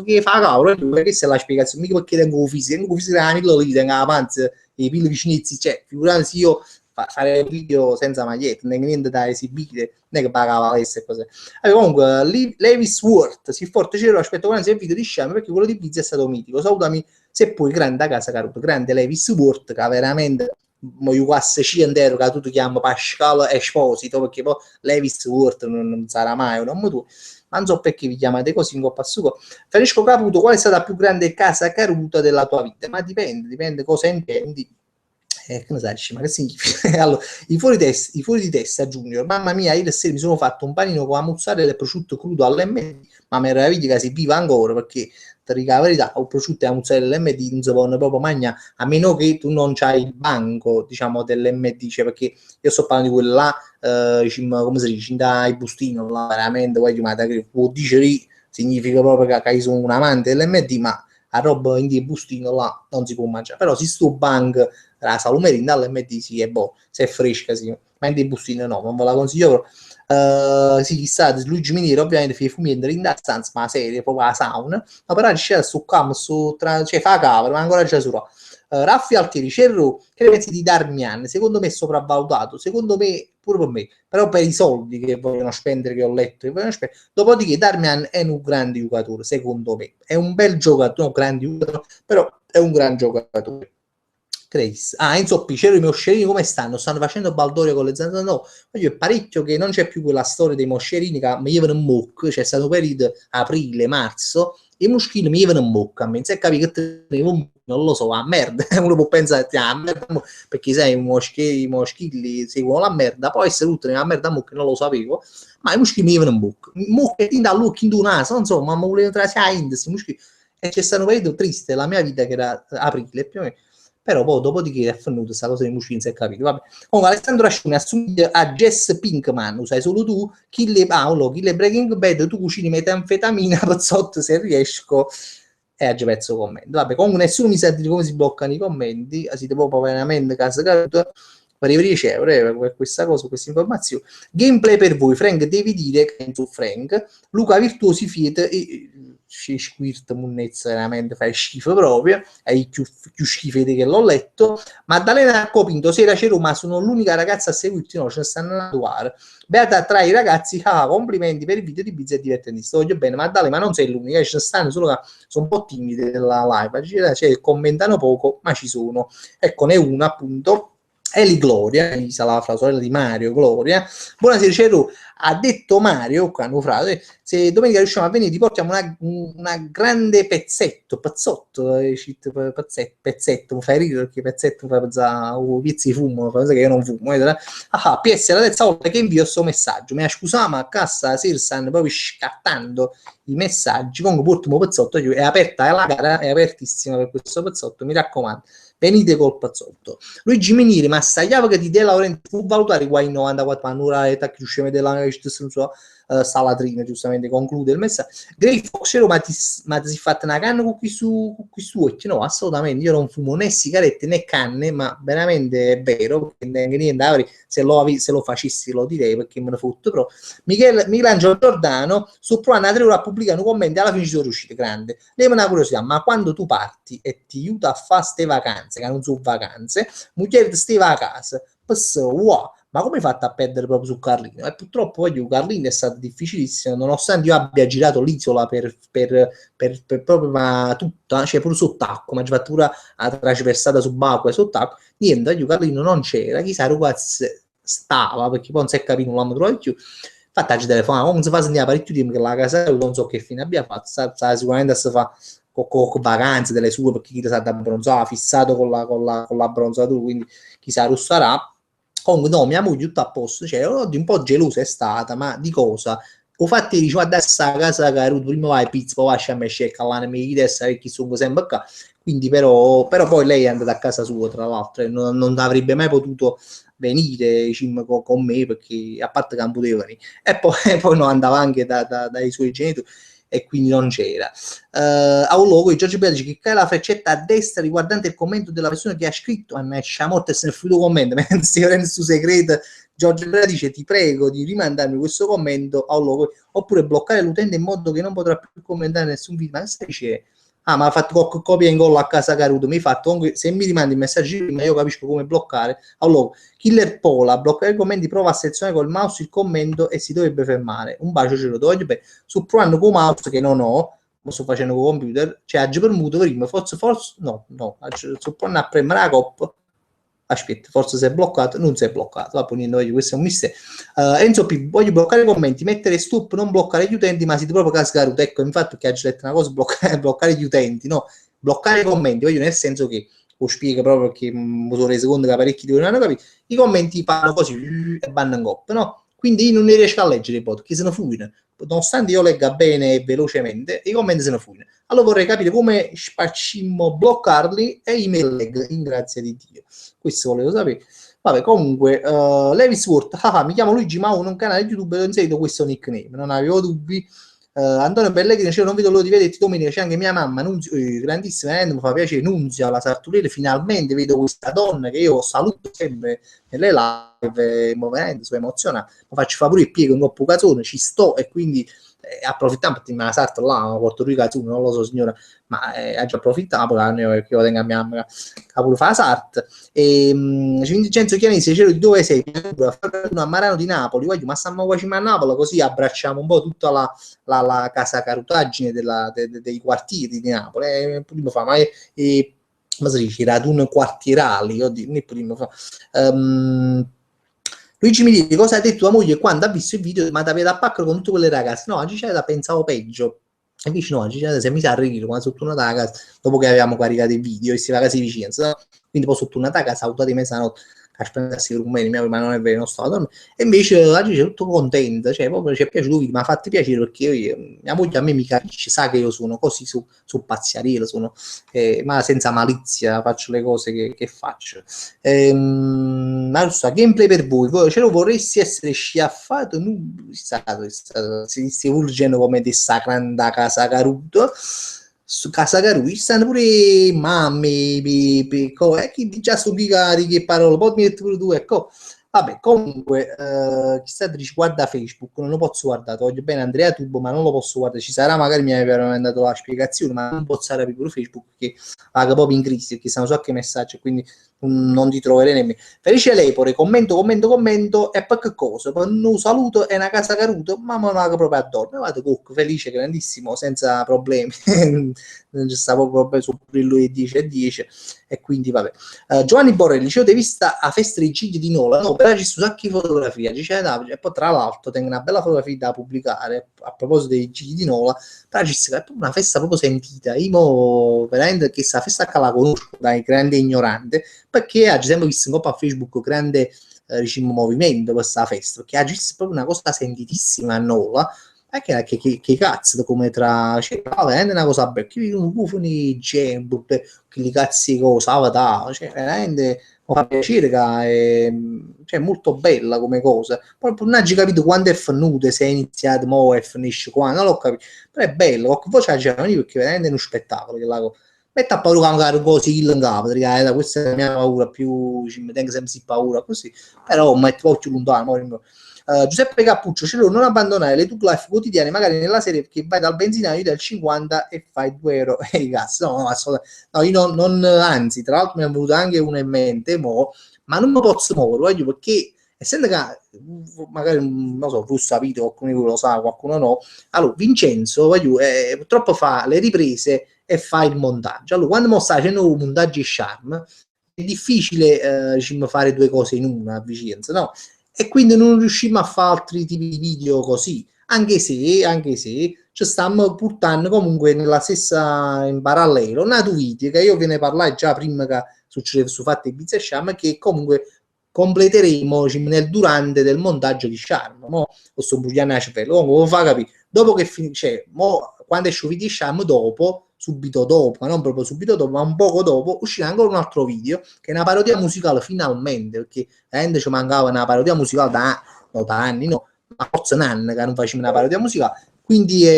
che fa cavolo, perché se la spiegazione, mica perché tengo fisico la milla lì, tengo la panza, i pilli vicinizi, cioè, figurati io fare un video senza maglietta, non è niente da esibire, non è che pagava l'esse e cose. Allora, comunque, Levis Worth, si forte c'era, aspetto quando il video di Sciame, perché quello di Pizza è stato mitico, salutami, se poi grande a casa, caro, grande Levis Worth, che veramente mo io quasi 100 euro che tu ti chiami Pascal Esposito, perché poi Levis Worth non sarà mai un nome tuo, ma non so perché vi chiamate così in coppa a sugo. Francesco Caputo, qual è stata la più grande casa caruta della tua vita? Ma dipende cosa intendi. Che ne sai, ma che significa? Allora, i fuori di testa, Junior, mamma mia, ieri sera mi sono fatto un panino con la mozzarella e prosciutto crudo all'MD, ma mi meraviglia che si viva ancora, perché ti dico la verità, il prosciutto e la mozzarella all'MD non si possono proprio mangiare, a meno che tu non c'hai il banco, diciamo, dell'MD, cioè perché io sto parlando di quella là, come si dice, dai bustino, là, veramente, ma può dire significa proprio che io sono un amante dell'MD, ma a roba in di bustino là non si può mangiare, però se sto banco la salumeria all'MD sì è buono, se è fresca sì, ma in dei bustini no, non ve la consiglio però. Sì, chissà, Luigi Miniere ovviamente fa i fumetti in da stanza, ma serie, proprio la sauna, ma però c'è su cam, cioè fa cavolo, ma ancora c'è su Raffi Altieri, Cerro, che ne pensi di Darmian? Secondo me è sopravvalutato, secondo me, pure per me, però per i soldi che vogliono spendere, che ho letto, che vogliono spendere. Dopodiché Darmian è un grande giocatore, secondo me, è un bel giocatore, un grande giocatore, però è un gran giocatore. Grace. Enzo Piccero, i moscerini come stanno? Stanno facendo baldoria con le zanzare? No, io è parecchio che non c'è più quella storia dei moscerini che mi vengono in bocca, c'è stato un periodo aprile, marzo, i moschini mi vengono in bocca, a me, se capi che non lo so, a merda, uno può pensare a merda, perché sai, i moschilli seguono la merda, poi essere tutti nella merda a mucca, non lo sapevo, ma i moschini mi vengono in bocca, mucche dall'occhio in un naso, non so, ma mi volevano trasare a Indes, i moschini, e c'è stato un periodo triste, la mia vita che era aprile, più o meno, però poi dopodiché è venuta questa cosa di Mucin, si è capito. Vabbè. Comunque Alessandro Asciuni assomiglia a Jess Pinkman, lo sai solo tu, chi le Breaking Bad, tu cucini metanfetamina, pezzotto se riesco, e a pezzo commento. Vabbè, comunque nessuno mi sa dire come si bloccano i commenti, siete proprio veramente casa caduta, per 10 euro per questa cosa, questa informazione. Gameplay per voi, Frank, devi dire che su Frank, Luca Virtuosi Fiat e Squirt Munnezza veramente fai schifo proprio, hai più schifo che l'ho letto. Maddalena Copinto, sera c'è Roma, sono l'unica ragazza a seguirti, no, ce ne stanno a trovare. Beata tra i ragazzi, complimenti per il video di Bizza e divertentista, voglio bene, Maddalena, ma non sei l'unica, ce ne stanno solo che sono un po' timidi nella live, cioè commentano poco, ma ci sono. Ecco, ne una appunto. Eli Gloria, Elisa, la sorella di Mario Gloria. Buonasera, Ceru. Ha detto Mario, quando frate, se domenica riusciamo a venire ti portiamo una grande pezzetto, pezzetto, mi fai ridere perché pezzetto fa pensare pizzi di fumo, cosa che io non fumo. PS, la terza volta che invio questo messaggio, mi scusiamo a cassa, si stanno proprio scattando i messaggi, comunque l'ultimo pezzotto è aperta, la gara è apertissima per questo pezzotto, mi raccomando. Venite col pazzotto. Luigi Minieri, ma stagliava che di De Laurenti fu valutare qua in 94 anni, ora è chiusura della sua salatrina, giustamente conclude il messaggio. Grey Fox, ma ti si fatta una canna con questo occhio? No, assolutamente, io non fumo né sigarette né canne, ma veramente è vero, perché niente, se lo facessi lo direi, perché me ne fotto, però Michelangelo Giordano, su Pro a 3 ore a pubblicare un commento, alla fine ci sono riusciti, grande. Lei una curiosità, ma quando tu parti e ti aiuta a fare ste vacanze, che non sono vacanze, moglie stava a casa, wow, ma come hai fatto a perdere proprio su Carlino? E purtroppo voglio, Carlino è stato difficilissimo, nonostante io abbia girato l'isola per proprio ma tutta, cioè pure sott'acqua, ma ci fatto pure la trasversata subacquea e sott'acqua, niente, io Carlino non c'era, chissà ragazzi stava, perché poi non si è capito, non l'hanno trovato più. Infatti, telefonare, non si fa sentire parecchio tempo che la casa non so che fine abbia fatto, sa sicuramente si fa con vacanze delle sue, perché chi sa da bronzare, fissato con la bronzatura, quindi chissà lo sarà. Comunque no, mia moglie tutto a posto, cioè un po' gelosa è stata, ma di cosa? Ho fatto dice, guarda a casa che prima vai pizza, poi lascia a me scecca la mia testa perché sono sempre qua. Quindi però poi lei è andata a casa sua, tra l'altro, e non avrebbe mai potuto venire con me, perché a parte che non poteva venire. E poi no, andava anche dai suoi genitori e quindi non c'era. A un luogo Giorgio Bea dice che cade la freccetta a destra riguardante il commento della persona che ha scritto a me sciamotte se nel futuro commento, mentre si prende su segreto Giorgio Andrea dice ti prego di rimandarmi questo commento a un logo, oppure bloccare l'utente in modo che non potrà più commentare nessun video. Ma che stai dicendo? Ah, ma ha fatto copia e incolla a casa Caruto. Mi hai fatto comunque, se mi rimandi i messaggi prima, io capisco come bloccare. Allora, Killer Pola, bloccare i commenti, prova a selezionare col mouse il commento e si dovrebbe fermare. Un bacio ce lo do. Sto provando con mouse che non ho, lo sto facendo con il computer, cioè aggi per muto prima, forse, no, sto provando a premere la coppa. Aspetta, forse si è bloccato, non si è bloccato, va punendo, questo è un mistero. Enzo P, voglio bloccare i commenti, mettere stop, non bloccare gli utenti, ma si proprio cascaruto. Ecco, infatti che ha detto una cosa, bloccare gli utenti, no, bloccare i commenti, voglio nel senso che lo spiego proprio perché mi sono reso conto che parecchi di voi non hanno capito, i commenti fanno così e vanno in coppa, no? Quindi io non ne riesco a leggere i bot, che se ne fuggono. Nonostante io legga bene e velocemente, i commenti se ne fuggono. Allora vorrei capire come spaccimmo bloccarli e email lag, in grazia di Dio. Questo volevo sapere. Vabbè, comunque, Levis Worth, mi chiamo Luigi Mao, un canale YouTube dove ho inserito questo nickname, non avevo dubbi. Antonio Pellegrini diceva non vedo l'ora di vederti domenica, c'è anche mia mamma Nunzio, grandissima, mi fa piacere, Nunzia, la sartoriere, finalmente vedo questa donna che io saluto sempre nelle live, veramente sono emozionato, mi faccio fare pure il piego in coppo cazzone, ci sto e quindi approfittando perché me la sarto là, Porto Rico, non lo so signora, ma ha già approfittato perché io tengo a mia mamma che pure fa la sart. E Vincenzo Chianese, di dove sei? A Marano di Napoli, voglio, ma stiamo facendo a Napoli così abbracciamo un po' tutta la casa carutaggine dei quartieri di Napoli. Prima fa, ma come si dice, i raduni quartierali, prima fa. Luigi mi dice cosa ha detto tua moglie quando ha visto il video ma da a pacco con tutte quelle ragazze. No, oggi c'era, pensavo peggio. E invece no, oggi c'era, se mi sa arrivare quando sono tornato a casa dopo che avevamo caricato il video e si va a casa di vicinanza, no? Quindi poi sono tornato a casa, salutato di mezzanotte, aspettare un meno, ma non è vero, non stavo dormendo. E invece oggi c'è tutto contento, cioè proprio ci è piaciuto, mi ha fatto piacere perché mia moglie a me mi capisce, sa che io sono così su pazziariello, ma senza malizia faccio le cose che faccio. Allora, gameplay per voi, ce lo vorresti essere sciaffato, si urgendo come di Sacranda Casa Caruto. Su Casa Caruto stanno pure mamme, chi già stupicati che parole, poi mi metti pure tu, ecco. Vabbè, comunque, chissà dice guarda Facebook, non lo posso guardare, voglio bene Andrea Tubo, ma non lo posso guardare, ci sarà, magari mi aveva mandato la spiegazione, ma non posso aprire pure Facebook, che va proprio in crisi, perché sanno so che messaggi, quindi non ti troverei nemmeno. Felice Lepore, commento, e poi che cosa? Per un saluto e una casa caruto, ma non la proprio addosso. Vado Cook, felice, grandissimo, senza problemi. Non c'è stato proprio su lui 10 e 10 e quindi vabbè. Giovanni Borrelli, io devi stare a festa dei gigli di Nola, no, però ci sono sacchi fotografie, dice e poi tra l'altro tengo una bella fotografia da pubblicare a proposito dei gigli di Nola, però ci sta una festa proprio sentita, io veramente che questa festa che la conosco dai grande ignorante, perché ha sempre visto un po' a Facebook grande diciamo, movimento per questa festa, perché oggi è proprio una cosa sentitissima a Nola, che cazzo come tra cioè, veramente una cosa bella che un bufoni gembo che li cazzi cosa avatar cioè veramente mi fa piacere che è cioè, molto bella come cosa proprio non hai capito quando è finito se è iniziato mo e finisce quando non l'ho capito però è bello qualche voce c'è perché veramente è uno spettacolo che la cosa mette a paura magari così in capo questa è la mia paura più ci mi tengo sempre si paura così però metto un po' più lontano Giuseppe Cappuccio, Cello, non abbandonare le tue life quotidiane, magari nella serie che vai dal benzinaio del 50 e fai 2 euro e i gas. No, assolutamente. No, io anzi, tra l'altro mi è venuto anche uno in mente, ma non mi posso muovere, voglio, perché essendo che magari, non so, tu sapete, qualcuno lo sa, qualcuno no, allora Vincenzo, voglio, purtroppo fa le riprese e fa il montaggio. Allora, quando mi sta facendo un montaggio in Charm, è difficile diciamo, fare due cose in una a vicinanza, no? E quindi non riuscimmo a fare altri tipi di video così, anche se ci stiamo portando comunque nella stessa in parallelo una video che io ve ne parlai già prima che succedeva su Fatte Ibiza e Sham che comunque completeremo nel durante del montaggio di Charm mo questo bugliano a cervello comunque fa capire dopo che finisce quando esce il video di Sham dopo subito dopo, non proprio subito dopo, ma un poco dopo, uscirà ancora un altro video che è una parodia musicale finalmente, perché veramente ci mancava una parodia musicale da anni, no, ma forse un anno che non facciamo una parodia musicale. Quindi,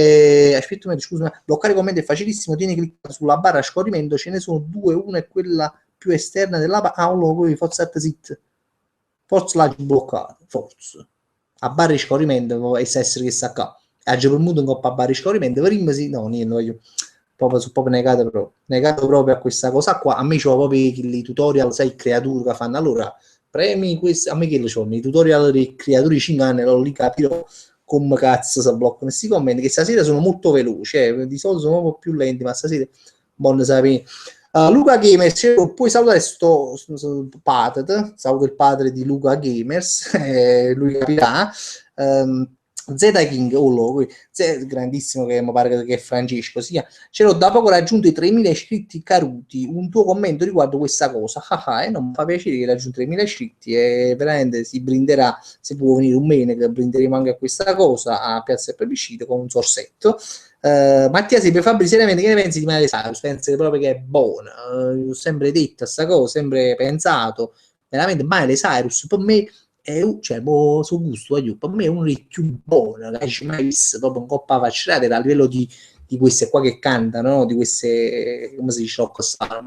aspetta, scusa, bloccare i commenti è facilissimo, tieni cliccare sulla barra a scorrimento, ce ne sono due, una è quella più esterna della barra, un logo di Forza Sit. forse l'ha bloccato, forse. A barra di scorrimento, e se essere che sta qua. Ha già permuto un po' a barra di scorrimento, prima sì, no, niente, voglio, proprio, sono proprio negato proprio a questa cosa qua. A me c'ho proprio i tutorial, sai, creature che fanno, allora, premi questo, a me che lo c'ho, i tutorial dei creatori di 5 anni, non li capirò come cazzo si bloccano questi commenti, che stasera sono molto veloci, di solito sono un po' più lenti, ma stasera, buon sapere. Luca Gamers, puoi salutare sto Patet, saluto il padre di Luca Gamers, lui capirà. Z King, grandissimo, che mi pare che è Francesco, sia. Ce l'ho da poco raggiunto i 3.000 iscritti caruti, un tuo commento riguardo questa cosa, e non mi fa piacere che raggiunto 3.000 iscritti, e veramente si brinderà, se può venire un bene, che brinderemo anche a questa cosa a Piazza del Plebiscito con un sorsetto. Mattia Silvio Fabri, seriamente che ne pensi di Miley Cyrus? Pensi proprio che è buona? Ho sempre detto questa cosa, sempre pensato, veramente Miley Cyrus per me è cioè, su gusto, per me è uno dei più buoni che hai mai visto, proprio un coppa facilità a livello di queste qua che cantano, no? Di queste, come si dice, rock star,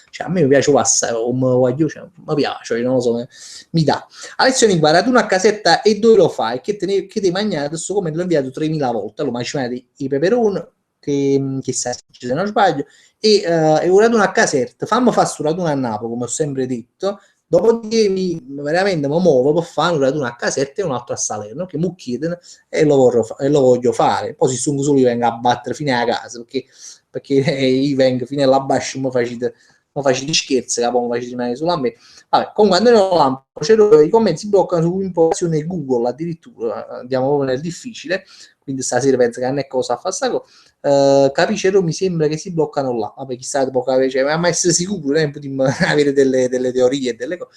cioè a me mi piace assai, cioè, mi piace, non lo so, mi dà. Alessio Guarda, tu una casetta e dove lo fai? Che te hai mangiato? Adesso come te l'ho inviato 3.000 volte, l'ho mangiato i peperoni, che sai, se non sbaglio, e ora una casetta, fammi fare sto raduno a Napoli, come ho sempre detto, dopodiché veramente mi muovo per fare un raduno a Caserta e un altro a Salerno, che mi chiedono e lo voglio fare. Poi se sono solo io vengo a battere fino alla casa, perché io vengo fino alla bascia, mi faccio di scherzi, che poi mi faccio rimanere solo a me. Vabbè, comunque andando i commenti si bloccano su impostazione Google addirittura, andiamo proprio nel difficile, quindi stasera penso che non è cosa a fare sta cosa. Capisce, mi sembra che si bloccano là. Vabbè, chissà, cioè, ma essere sicuro, potremmo avere delle teorie e delle cose.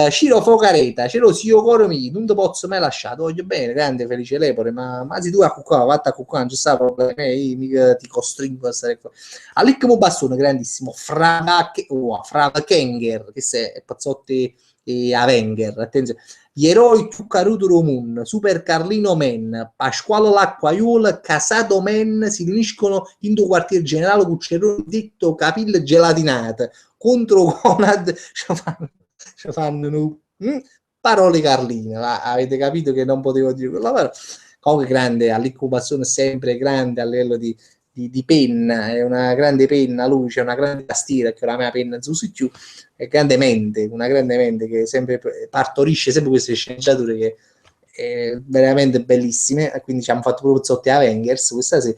Ciro Focareta, Ciro Sio Coro mi, non ti posso mai lasciare, voglio bene, grande felice lepore, ma se tu a cuccare, vatta a cuccare, non c'è sta problema, io mica ti costringo a stare qua. Alicchimo Bastone, grandissimo, Fravakenger, che è Pazzotti e Avenger, attenzione. Gli eroi più caruti del mondo, Super Carlino Men, Pasquale Lacquaiuola, Casato Men, si riuniscono in due quartier generale con Cerrone detto capille gelatinate, contro Conad, ci fanno parole carline, avete capito che non potevo dire quella parola. Comunque grande, all'incubazione sempre grande a livello di penna, è una grande penna, lui c'è una grande tastiera che è la mia penna su più, è grande mente, una grande mente che sempre partorisce sempre queste sceneggiature che è veramente bellissime, quindi ci hanno fatto proprio Zotti Avengers questa sera.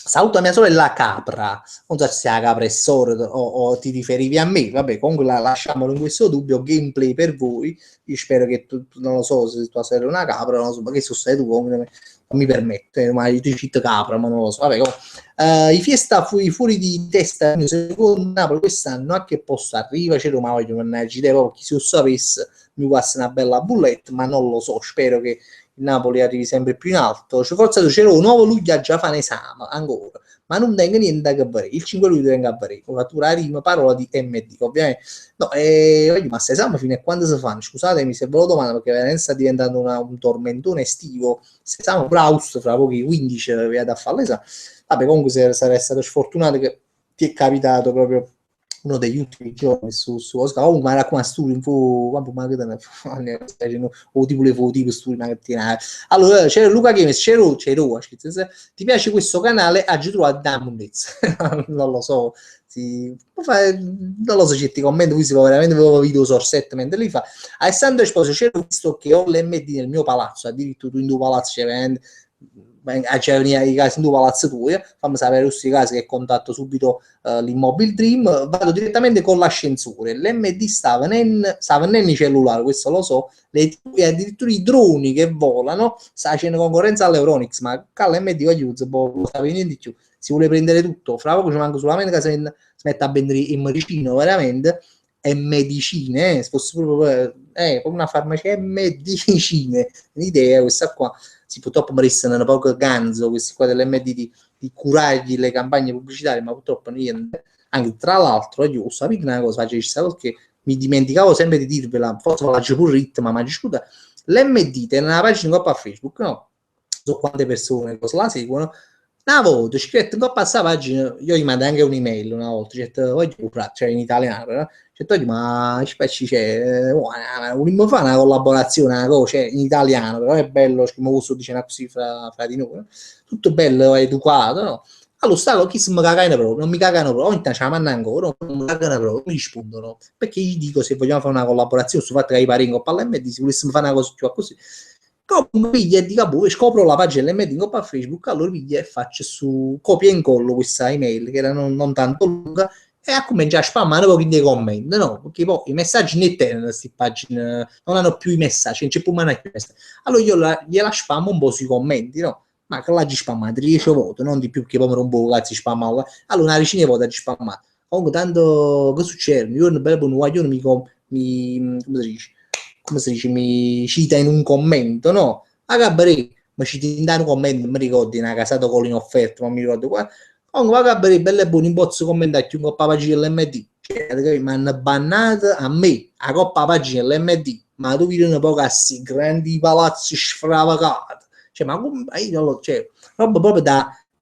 Saluto a mia sorella Capra, non so se è la Capra è sorda o ti riferivi a me, vabbè, comunque lasciamolo in questo dubbio, gameplay per voi, io spero che tu non lo so se tua sorella è una capra, non lo so, ma che so stai tu, non mi permette, ma tu dici capra, ma non lo so, vabbè, i Fiesta fuori di testa, secondo Napoli quest'anno a che posto arriva, c'è ma voglio mannaggia, proprio chi se lo sapesse mi passa una bella bulletta, ma non lo so, spero che il Napoli arrivi sempre più in alto. Cioè, forse c'era un nuovo luglio già fa un esame ancora, ma non tengo niente a che il 5 luglio tengo a vedere con la tua rima parola di MD, ovviamente no, ma questo esame fino a quando si fanno? Scusatemi se ve lo domando, perché veramente sta diventando un tormentone estivo, se siamo Braust fra pochi 15 vado a fare l'esame. Vabbè, comunque sarei stato sfortunato che ti è capitato proprio uno degli ultimi giorni su Oscar, comunque era come studi un po', ma che o tipo le foto, tipo studi mattina. Allora c'era Luca Games, c'era ti piace questo canale? Oggi trovato da mundezza. Non lo so, non lo so, certi commenti, qui si può veramente vedere video sorsetto mentre li fa. Alessandro Esposito, c'era visto che ho l'MD nel mio palazzo, addirittura in due palazzi c'è veramente c'è i casi in due palazzi tuoi, fammi sapere questi casi che contatto subito l'immobile Dream, vado direttamente con l'ascensore, l'MD stava nei cellulari, questo lo so, e addirittura i droni che volano, c'è una concorrenza all'Euronix, ma l'MD voglio lo sapere niente di più, si vuole prendere tutto, fra poco ci manca solamente che si mette a vendere in medicina veramente, e medicine, se fosse proprio una farmacia e medicine, un'idea questa qua. Sì, purtroppo mi restano poco ganzo questi qua dell'MD di curargli le campagne pubblicitarie, ma purtroppo niente. Anche tra l'altro, io sapevo una cosa, perché mi dimenticavo sempre di dirvela, forse la faccio pure ritmo, ma scusa, l'MD è una pagina a Facebook, no? So quante persone cosa la seguono, una volta, scritto in coppa a pagina, io gli mando anche un'email una volta, cioè in italiano, no? Ma specie c'è, vogliamo fare una collaborazione, una cosa, cioè, in italiano, però è bello, come posso dire così fra di noi, no? Tutto bello, educato, no? Allora, sta chi se mi cagano proprio, non mi cagano proprio, ogni tanto ce la mandano ancora, non mi cagano proprio, mi rispondono, perché gli dico se vogliamo fare una collaborazione, sul fatto che i pari in coppa all'MD, se volessimo fare una cosa più così, come piglia e dica boh, scopro la pagina LMD in coppa a Facebook, allora piglia e faccio su copia e incollo questa email, che era non tanto lunga, e a cominciare a spammare un po' di commenti, no? Perché poi i messaggi non tengono queste pagine, non hanno più i messaggi, non c'è più mai più messaggi. Allora io gliela spammo un po' sui commenti, no? Ma che l'hai spammata 10 volte, non di più che poi mi rompo cazzo spammavo. Allora una decina di volte ci spammata. Comunque tanto che succede? Io un bel buon guaglione come si dice, mi cita in un commento, no? A Gabriele, mi cita in un commento, mi ricordo una casata con in offerta, non mi ricordo qua. Comunque a Gabriele, bello e buono, in bozzo commentare un coppa pagina LMD. Cioè, mi hanno bannato a me, a coppa pagina LMD, ma tu vedi un po' questi grandi palazzi sfravacati. Cioè, ma come, io, cioè, roba proprio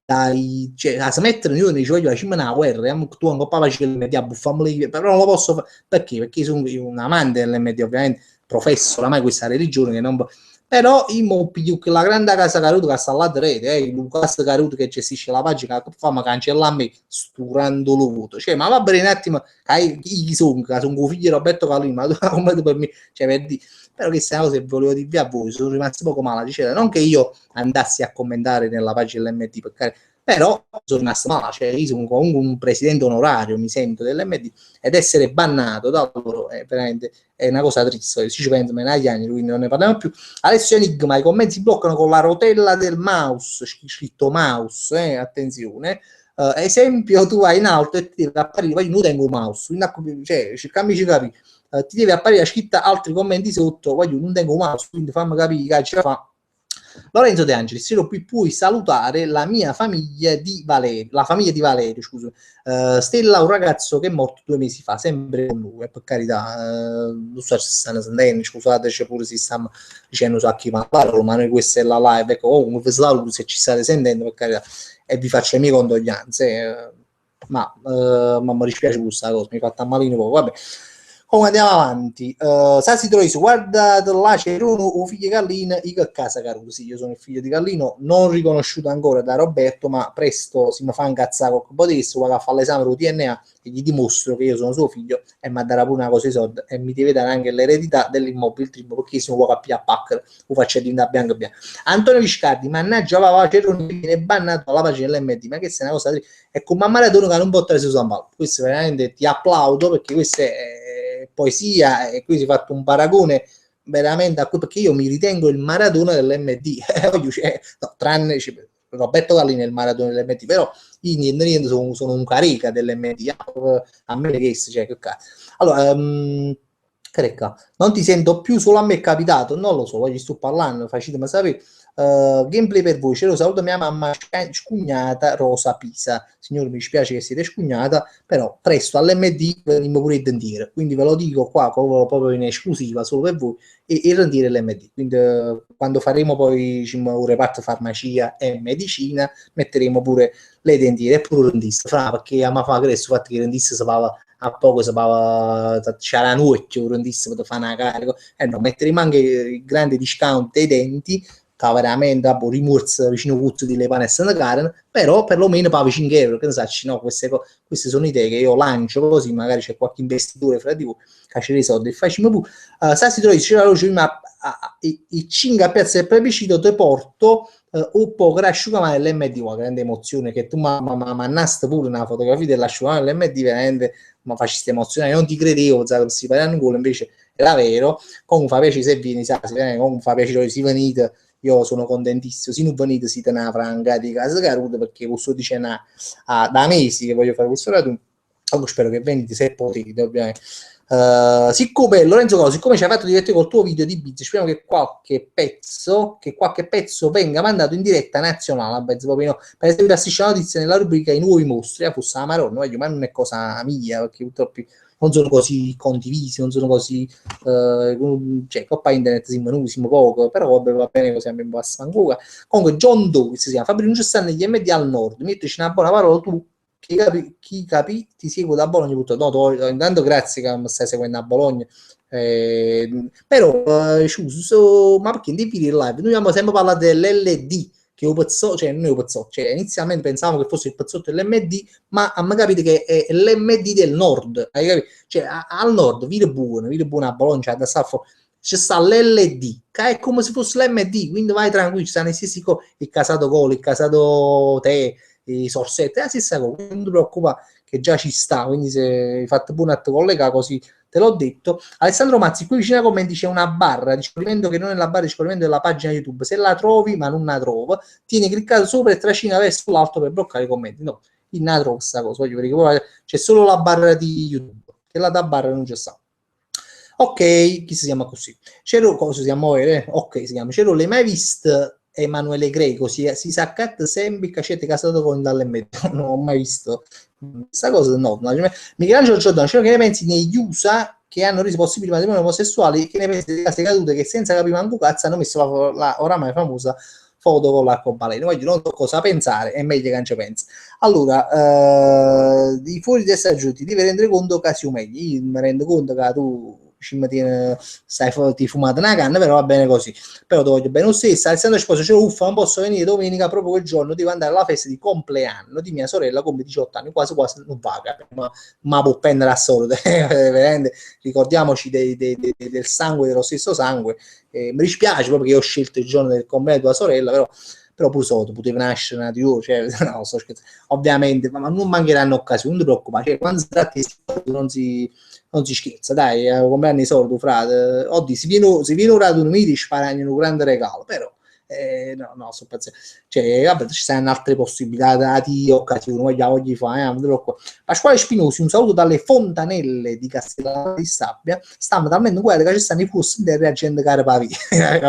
dai, cioè, a smettere io ne dicevo, ci una guerra, tu un coppa pagina LMD a buffarmi, però non lo posso fare, perché? Perché sono un amante dell'MD, ovviamente, professo oramai questa religione che non però io piglio la grande casa Caruto che sta là rete, Lucas Caruto che gestisce la pagina che fa ma cancella a me sturando l'uovo, cioè ma va bene un attimo chi sono un figlio di Roberto Calini, ma come per me, cioè per dire, però che sia cosa che volevo dirvi a voi, sono rimasti poco male, cioè, non che io andassi a commentare nella pagina dell'MD perché però sono rimasto male, cioè io sono comunque un presidente onorario, mi sento dell'MD ed essere bannato da loro è veramente è una cosa triste, si ci pensa me negli anni, quindi non ne parliamo più. Alessio Enigma, i commenti si bloccano con la rotella del mouse, scritto mouse, attenzione. Esempio, tu vai in alto e ti deve apparire, io non tengo un mouse, cioè, cercami di capire, ti deve apparire scritta altri commenti sotto, io non tengo un mouse, quindi fammi capire che ce la fa. Lorenzo De Angelis, se lo puoi salutare la mia famiglia di Valerio, la famiglia di Valerio, scusa. Stella, un ragazzo che è morto 2 mesi fa, sempre con lui, per carità, non so se stanno sentendo, scusateci pure se stiamo dicendo so a chi parlare, ma noi questa è la live, ecco, comunque vi saluto se ci state sentendo, per carità, e vi faccio le mie condoglianze, ma mi dispiace questa cosa, mi fa malino poco, vabbè. Comunque andiamo avanti. Sassi Troisi, guarda là c'è uno, o figlio di Gallina, io a casa Caruso. Sì, io sono il figlio di Gallino, non riconosciuto ancora da Roberto, ma presto si mi fa incazzare con potesse, vado a fare l'esame del DNA e gli dimostro che io sono suo figlio e mi darà pure una cosa di soldi e mi deve dare anche l'eredità dell'immobile, il triplo, perché se non vuoi capire a pacca, lo faccio di bianco bianco. Antonio Viscardi, mannaggia, va Ceroni viene bannato alla pagina dell'MD, ma che sei una cosa e con mamma Maradona che non può trarre su San Paolo. Questo veramente ti applaudo perché questo è poesia e qui si è fatto un paragone veramente a cui perché io mi ritengo il Maradona dell'MD no, tranne Roberto Gallini è il Maradona dell'MD però io niente sono un carica dell'MD a me che cioè, che cazzo. Allora Crecca, non ti sento più, solo a me è capitato, non lo so, voglio sto parlando, facetemi sapere. Gameplay per voi, lo saluto mia mamma scugnata Rosa Pisa. Signore, mi dispiace che siete scugnata, però presto all'MD venimo pure il dentiere, quindi ve lo dico qua proprio in esclusiva solo per voi e il dentiere l'MD. Quindi quando faremo poi un reparto farmacia e medicina metteremo pure le dentiere e pure il dentista, perché a me fa credere il fatto che il dentista sapeva a poco sapeva c'era un occhio rendissimo da fare una carica e no, metteremo anche il grande discount dei denti che veramente a rimorso vicino puzzo di le panesse da carne però perlomeno per 5 euro che ne sa, no, queste sono idee che io lancio così magari c'è qualche investitore fra di voi che c'è dei soldi e facciamo pure si trova c'è la luce ma i 5 a piazza del plebiscito te porto un po' che l'asciugamano dell'MD una grande emozione che tu mannasti pure una fotografia dell'asciugamano dell'MD veramente ma faccisti emozionare, non ti credevo, si parla ancora, invece era vero, comunque fa piacere se vieni, comunque fa piacere se venite, io sono contentissimo, se non venite siete una franca di casa Caruto, perché questo dice da mesi che voglio fare questo raduno, comunque spero che venite se potete, ovviamente. Siccome Lorenzo Cosi, siccome ci hai fatto divertire col tuo video di Biz, speriamo che qualche pezzo venga mandato in diretta nazionale a Bez Popino. Per esempio assistere a notizie nella rubrica I nuovi mostri, fosse la Maronna, ma non è cosa mia, perché purtroppo non sono così condivisi, non sono così cioè coppa internet siamo poco, però vabbè, va bene così abbiamo basta ancora. Comunque John Doe si chiama Fabio, non ci stanno gli MD al nord, mettici una buona parola tu, chi capì ti seguo da Bologna tutto. No, intanto grazie che mi stai seguendo a Bologna, però ma perché in video live noi abbiamo sempre parlato dell'LD che è un pezzotto, cioè non è un pezzotto, cioè inizialmente pensavamo che fosse il pezzotto dell'MD, ma a me capite che è l'MD del nord, hai capito? Cioè al nord, vire buono a Bologna, cioè, da Saffo, ci sta l'LD, che è come se fosse l'MD, quindi vai tranquillo, ci stanno i stessi il casato Colo, il casato te, i sorsetti, è la stessa cosa, non ti preoccupare che già ci sta, quindi se hai fatto buono a te collega così te l'ho detto. Alessandro Mazzi, qui vicino ai commenti c'è una barra di scorrimento che non è la barra di scorrimento della pagina YouTube, se la trovi ma non la trovo, tieni cliccato sopra e trascina verso l'alto per bloccare i commenti. No, in la trovo questa cosa, voglio vedere, c'è solo la barra di YouTube, che la da barra non c'è sta. Ok, chi si chiama così? C'ero, cosa si chiama? Ok, si chiama. C'ero, l'hai mai visto Emanuele Greco? Si saccatta sempre il cacete casato con dalle medie. Non ho mai visto questa cosa, no. Michelangelo Giordano, c'ero che ne pensi negli USA che hanno reso possibili matrimoni omosessuali? Che ne pensi delle case cadute che senza capire manco cazzo hanno messo la oramai famosa foto con l'arcobaleno? Voglio non so cosa pensare, è meglio che non ci pensi. Allora, di fuori di essere giunti, devi rendere conto che si meglio. Io mi rendo conto che tu ti fumate una canna, però va bene così. Però ti voglio bene lo stesso. Alessandro Sposo, c'è uffa, non posso venire domenica proprio quel giorno, devo andare alla festa di compleanno di mia sorella, come 18 anni, quasi non vaga, ma può prendere a solito. Ricordiamoci del sangue, dello stesso sangue. Mi dispiace proprio che io ho scelto il giorno del compleanno di tua sorella, però pure sotto poteva nascere una dio, cioè, no, sto scherzando. Ovviamente, ma non mancheranno occasioni, non ti preoccupare, cioè, quando si tratta di non si scherza, dai, compleanno i soldi, frate, oddio, si viene ora ad un mito e sparano un grande regalo, però, no, sto pazzesco, cioè, vabbè, ci saranno altre possibilità di occasioni, voglio fare, Pasquale Spinosi, un saluto dalle fontanelle di Castellana di Stabia, stiamo talmente guarda che ci stanno i flussi della gente cara pavi,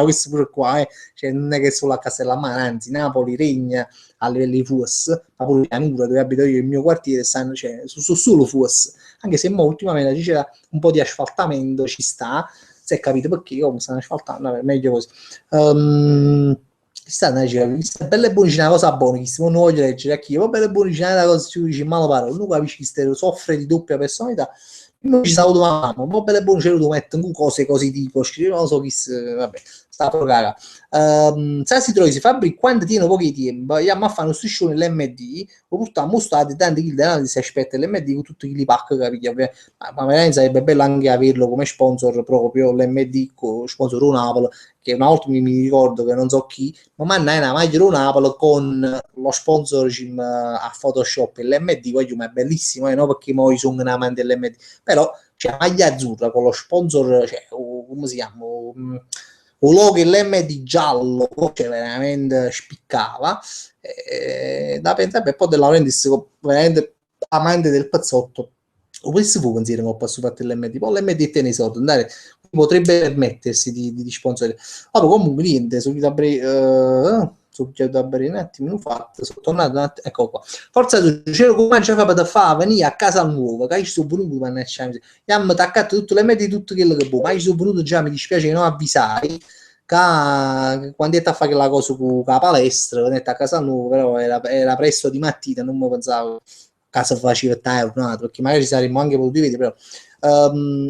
questo pure qua, cioè, non è che solo a Castellammare, anzi, Napoli regna a livello di FUS, ma pure pianura dove abito io, il mio quartiere, stanno, cioè, su solo FUS, anche se ultimamente c'era un po' di asfaltamento, ci sta, si è capito perché come stanno asfaltando, vabbè, meglio così. Questa bella e buona, una cosa buona, che non voglio leggere a chi, va bella e buona, una cosa ci dice male parole, non capisci che soffre di doppia personalità, non ci saluto mamma, ma bella e buona, ce lo metto cose così tipo, non so chi, vabbè, sta pro caga. Si trovi, si fabbrica quando tiene pochi tempo, andiamo a fare uno striscione l'MD, lo portiamo stato tanti chili denaro si aspetta l'MD con tutti i chili pack, capito? Ma magari sarebbe bello anche averlo come sponsor proprio l'MD, sponsor Napoli, che una volta mi ricordo che non so chi, ma manna è una maglia Napoli con lo sponsor a Photoshop l'MD, voglio, ma è bellissimo, no? Perché poi sono un amante dell'MD, però c'è maglia azzurra con lo sponsor, cioè, come si chiama? Un logo l'MD giallo, cioè veramente spiccava, da pensare per poi della Laurentiis veramente amante del pezzotto, o questo fu consigliere che posso fare l'MD, poi l'MD tiene i soldi, andare potrebbe permettersi di sponsorizzare. Allora, comunque niente, subito a breve, un attimo, fatto, sono tornato un attimo, ecco qua. Forza c'era come ci fa da fare, venire a casa nuova, che ci sono venuto, ma ne abbiamo attaccato tutte le medie, tutto quello che può, ma ci sono venuto già, mi dispiace che non avvisai, quando è a fare la cosa con la palestra, è a casa nuova, però era presto di mattina, non mi pensavo casa faceva giornata, perché magari ci saremmo anche potuti vedere, però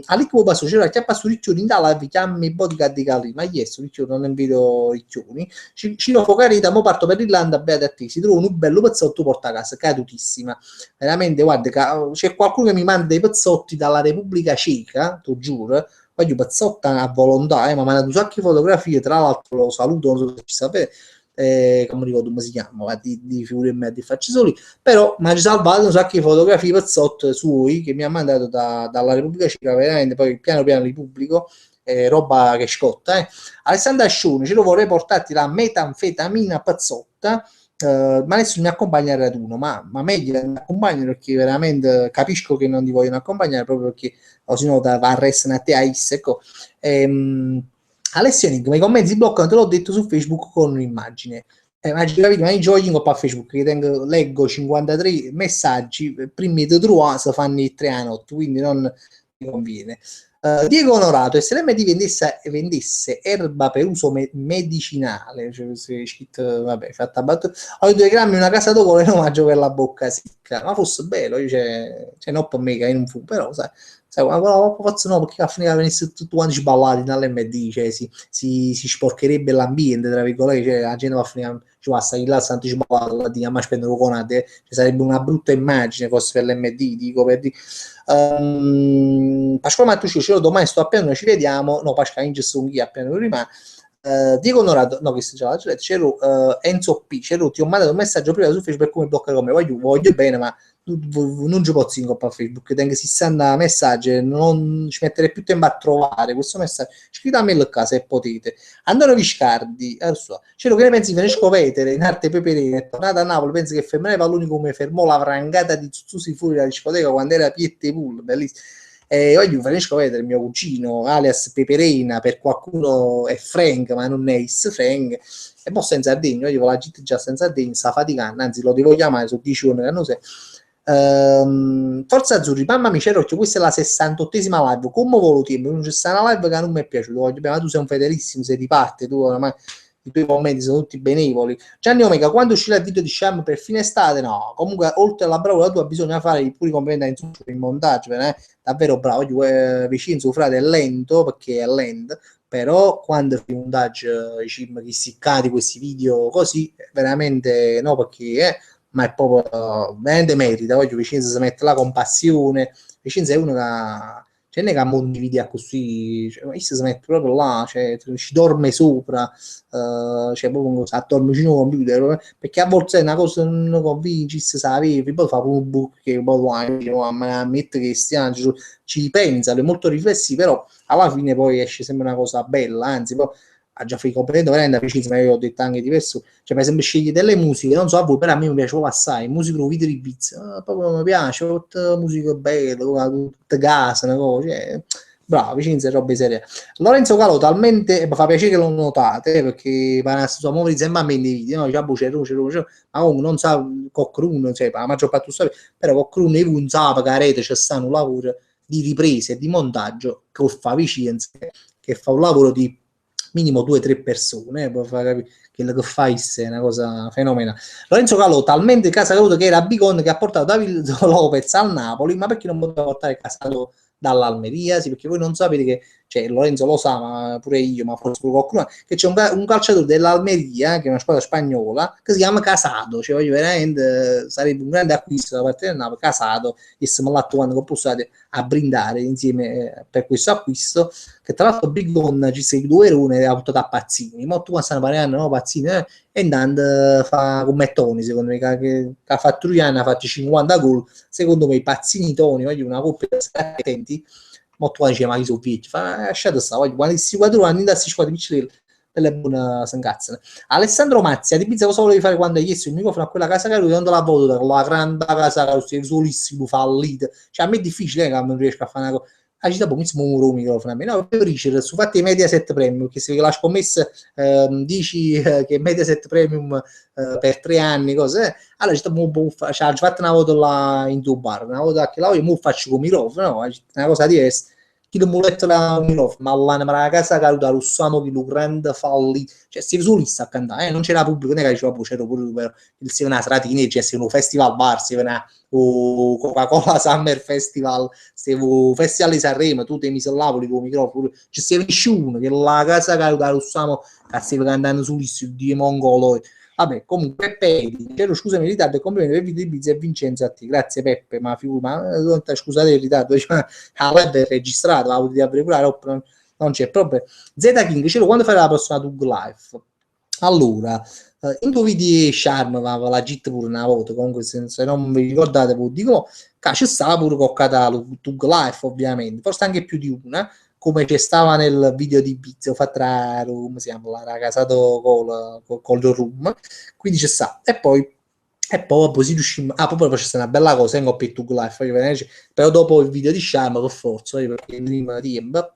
all'incomo passo c'era chiappa su ricchioni in tala vi chiami bodyguard di Calri, ma yes, ricchioni non invito ricchioni, ci lo focarita, mo parto per l'Irlanda, beata a te, si trova un bello pezzotto porta a casa, cadutissima, veramente, guarda, c'è qualcuno che mi manda dei pezzotti dalla Repubblica Ceca, tu giuro, voglio pezzotta a volontà, ma mi ha mandato un sacco di fotografie, tra l'altro lo saluto, non so se ci sapete, come ricordo come si chiama, di figure di facce soli, però mi ha salvato un sacco di fotografie pezzotto suoi che mi ha mandato dalla Repubblica Ceca, veramente poi piano piano li pubblico, roba che scotta. Alessandra Ascione, ce lo vorrei portarti la metanfetamina pezzotta, ma adesso mi accompagna al raduno, ma meglio mi accompagnano perché veramente capisco che non ti vogliono accompagnare proprio perché o se no va a restare a te a is, ecco. Alessio Enigma, i commenti si bloccano, te l'ho detto su Facebook con un'immagine. Ma capito, ma i giochi a Facebook che tengo, leggo 53 messaggi, primi di trois si fanno i 3 a notte, quindi non mi conviene. Diego Onorato, SLMD vendesse erba per uso medicinale, cioè, se scritto, vabbè, fatta battuta. Ho 2 grammi una casa d'ovolo in omaggio per la bocca secca, ma fosse bello, cioè non per me che non fu, però sai ma forse no, perché a finire venisse tutto quanti sballati dall'MD, cioè si sporcherebbe l'ambiente, tra virgolette, cioè la gente va a finire, ci va stare là, stanno sballato, ma spendono conate, ci sarebbe una brutta immagine fosse per l'MD, dico per dire. Pasquale Mattucci, domani sto appena, ci vediamo, no, Pasquale in gestione appena rimane. Diego Onorato, no, questo già c'ero Enzo P. C'ero, ti ho mandato un messaggio prima su Facebook per come bloccare come voglio bene, ma non ci posso in coppa a Facebook, tengo 60 messaggi, non ci metterei più tempo a trovare questo messaggio. Scrivetemi il caso se potete. Antonio Viscardi, c'ero che ne pensi Francesco Vetere in arte Peperina, è tornato a Napoli, pensi che fermerà l'unico come fermò la vrangata di Zuzusi fuori dalla discoteca quando era Piette Pool, bellissimo. Voglio Francesco Vetere, mio cugino, alias Peperina, per qualcuno è Frank, ma non è Is Frank, e poi senza Sardegno, io la gente già senza Sardegno sta faticando, anzi lo devo chiamare, sono 10 giorni che non sei. Forza Azzurri, mamma mia, Cerocchio, questa è la 68esima live, come voluti, non c'è stata una live che non mi è piaciuta, ma tu sei un fedelissimo, sei di parte, tu ormai i tuoi commenti sono tutti benevoli. Gianni Omega, quando uscirà il video di Sham per fine estate? No, comunque oltre alla bravura tua bisogna fare i puri complimenti in montaggio, davvero bravo, vicino suo frate è lento perché è lento, però quando fai un montaggio che si cade questi video così, veramente no, perché ma è proprio veramente merita, voglio Vicenza si mette là con passione, Vicenza è uno che non è che mondi video così, cioè, si mette proprio là, cioè, ci dorme sopra, cioè proprio a dormire vicino al computer, perché a volte è una cosa non convinci, se sapevi, poi fa un book che poi ammette che stiano, ci pensa, è molto riflessivo, però alla fine poi esce sempre una cosa bella, anzi poi ha già fatto completamente veramente vicino, ma io ho detto anche diverso, cioè per esempio scegli delle musiche, non so a voi, però a me mi piace proprio assai, musica di video di Ibiza, proprio mi piace, tutta musica bella, tutta gas, una cosa, cioè, bravo, vicino a robe serie. Lorenzo Calo talmente, mi fa piacere che lo notate, perché per sua muovere sempre a me nei video, no? Già c'è, ma comunque non sa Coccruno, cioè la maggior parte tu sai, però Coccruno e non sa che a rete c'è stato un lavoro di ripresa e di montaggio che fa vicino, che fa un lavoro di minimo 2 o 3 persone, per far capire che lo che fai è una cosa fenomenale. Lorenzo Calò, talmente Casaluto che era Bicon che ha portato David Lopez al Napoli, ma perché non poteva portare Casaluto dall'Almeria? Sì, perché voi non sapete che, cioè Lorenzo lo sa, ma pure io, ma forse qualcuno, che c'è un calciatore dell'Almeria, che è una squadra spagnola, che si chiama Casado, cioè voglio veramente, sarebbe un grande acquisto da parte del Napoli, Casado, e siamo là quando ho postato a brindare insieme per questo acquisto, che tra l'altro Big Don ci sei 2 erone auto da Pazzini, ma tu stanno parlando no Pazzini e andando fa come Toni secondo me che ha fatto 2 anni, ha fatto 50 gol, secondo me Pazzini Toni voglio una coppia attenti, ma tu dici ma chi sono vecchi, fa lasciate stare, voglio quando si 4 anni da si squadra piccole delle buone sancazzane. Alessandro Mazzi, a Ibiza cosa volevi fare quando hai chiesto il microfono a quella casa Caruso? Non te la voto con la grande casa Caruso, è solissimo, fallito. Cioè a me è difficile che non riesco a fare una cosa. Ah, ci sta pochissimo un microfono a me. No, per Richard, su fatti Mediaset Premium, perché se la scommessa dici che Mediaset Premium per 3 anni, cose, allora ci sta cioè, fatto una volta là in tuo bar, una volta che la io faccio con il microfono, no? È una cosa diversa chi non muletto la Milov, ma la casa caduta Russano di lo grande falli, cioè si solista a cantare, non c'era pubblico, non è che diceva c'era pure per il si una seratina, c'è un festival bar, si una o Coca-Cola Summer Festival, un festival di Sanremo, tu ti misi là con il microfono, ci sia nessuno che la casa caduta Russano stava cantando solista di Mongolo. Vabbè, comunque Peppe, chiedo scusami il ritardo e complimenti per il video di Bizzi e Vincenzo a te. Grazie Peppe, ma scusate il ritardo, cioè, la web è registrata, la potete aprire pure, non c'è proprio. Z King, dicevo, quando farà la prossima Tug Life? Allora, in due video Charm aveva la git pure una volta, comunque se non vi ricordate, vi dico, c'è stata pure con catalogo Tug Life ovviamente, forse anche più di una, come ci stava nel video di Bizio, fa tra room, siamo là, casato col room, quindi c'è sta, e poi vabbè, si riuscimmo, poi c'è una bella cosa, in coppia to life, però dopo il video di Sharma per forza, perché veniva tempo,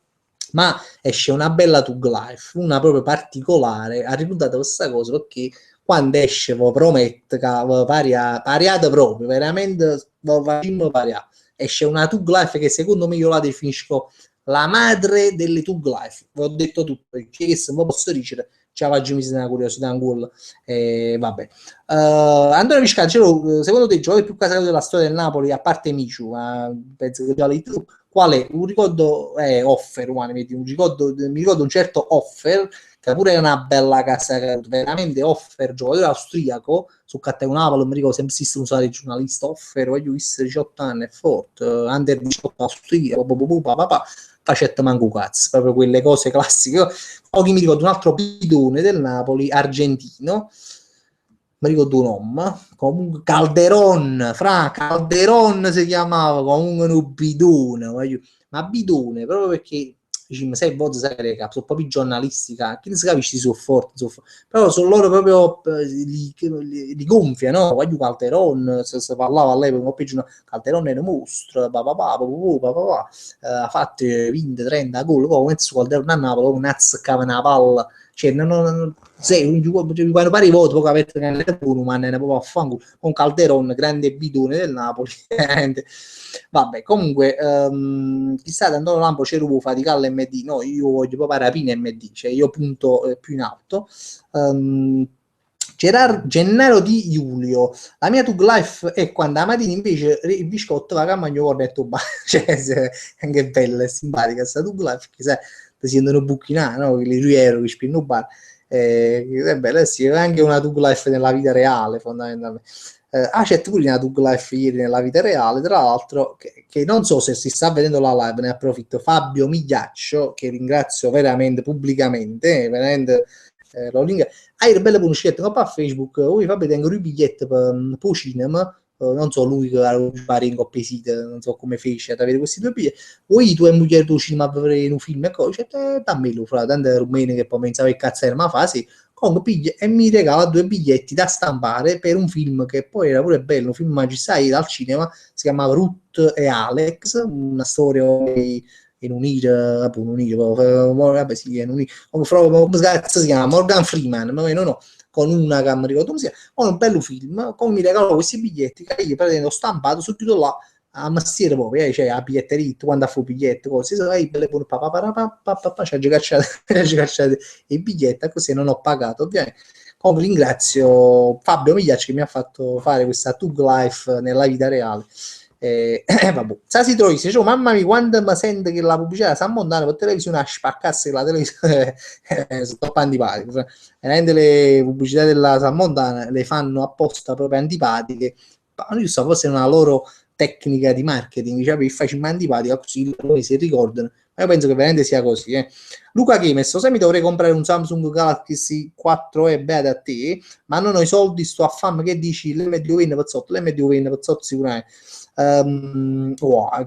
ma esce una bella Tug Life, una proprio particolare, ha ripuntato questa cosa perché quando esce vi promette che pariate proprio, veramente vi facciamo pariare. Esce una Tug Life che secondo me io la definisco la madre delle Tug Life, vi ho detto tutto, perché se non posso dire, ci faccio una curiosità ancora, vabbè. Andrea Viscardi, secondo te il giocatore più casato della storia del Napoli, a parte Miciu, ma penso che già l'hai tu, qual è? Un ricordo Offer, mi ricordo un certo Offer, che pure è una bella casa, veramente Offer, giocatore austriaco, su Catteo Napoli, non mi ricordo, sempre esiste un sale giornalista, Offer, voglio essere 18 anni, è forte, under 18 austriaco, facette manco cazzo, proprio quelle cose classiche. Poi mi ricordo un altro bidone del Napoli, argentino, mi ricordo un nome, comunque Calderon si chiamava, comunque un bidone, ma bidone, proprio perché diciamo, sei volte sai che sono proprio giornalistica, chi ne si capisce su forte, però sono loro proprio li gonfia, no? Voglio Calderon, se parlava all'epoca, Calderon era un mostro, ha fatto 20-30 gol, poi mezzo Calderon a Napoli, non azzeccava una palla, cioè quando pare i voti poi avete nel telefono ma ne proprio a fango con Calderon grande bidone del Napoli vabbè comunque chissà Antonio Lampo c'è rubo faticare l'MD, no, io voglio proprio rapina MD, cioè io punto più in alto. Gennaro di Giulio, la mia Tug Life è quando a mattina invece il biscotto va a magno cornetto cioè anche bella e simpatica questa Tug Life, che sai si sentono buchinare, no? Le ruiero che spinno bar, è bella, sì, è anche una Tug Life nella vita reale fondamentalmente. C'è pure una Tug Life ieri nella vita reale, tra l'altro, che non so se si sta vedendo la live, ne approfitto, Fabio Migliaccio, che ringrazio veramente pubblicamente, veramente lo link. Hai belle pubblicità, no, a Facebook, poi Fabio tengo i biglietti per il cinema, non so lui che ha pare in coppia site, non so come fece ad avere questi due biglietti, voi tu e moglie tu cinema per vedere un film e cose, dammelo fra tante rumene che poi pensavo che cazzo era ma fa sì, comunque piglia e mi regala 2 biglietti da stampare per un film che poi era pure bello, un film magistrale al cinema, si chiamava Ruth e Alex, una storia in unire, appunto, unire, vabbè sì, in unire, come cazzo si chiama? Morgan Freeman, ma no, con una che mi ricordo come si chiama, con un bello film, come mi regalò questi biglietti che io praticamente ho stampato subito là a mestiere proprio, cioè a biglietteria, quando a fu biglietto, così, belle buone, ci ha cacciato i biglietti, così non ho pagato, ovviamente. Come ringrazio Fabio Migliacci che mi ha fatto fare questa Tug Life nella vita reale. Vabbè. Sa si trovi, dice, mamma mia, quando mi sente che la pubblicità San Montano per televisione a spaccarsi la televisione sono troppo antipatico. Veramente le pubblicità della San Montana le fanno apposta proprio antipatiche. Ma non so, forse è una loro tecnica di marketing, diciamo che facciamo antipatica così loro si ricordano. Ma io penso che veramente sia così. Luca Chemes, se mi dovrei comprare un Samsung Galaxy 4e beata a te, ma non ho i soldi, sto a fame, che dici? L'MD20 pezzotto, l'MD20 pezzotto sicuramente.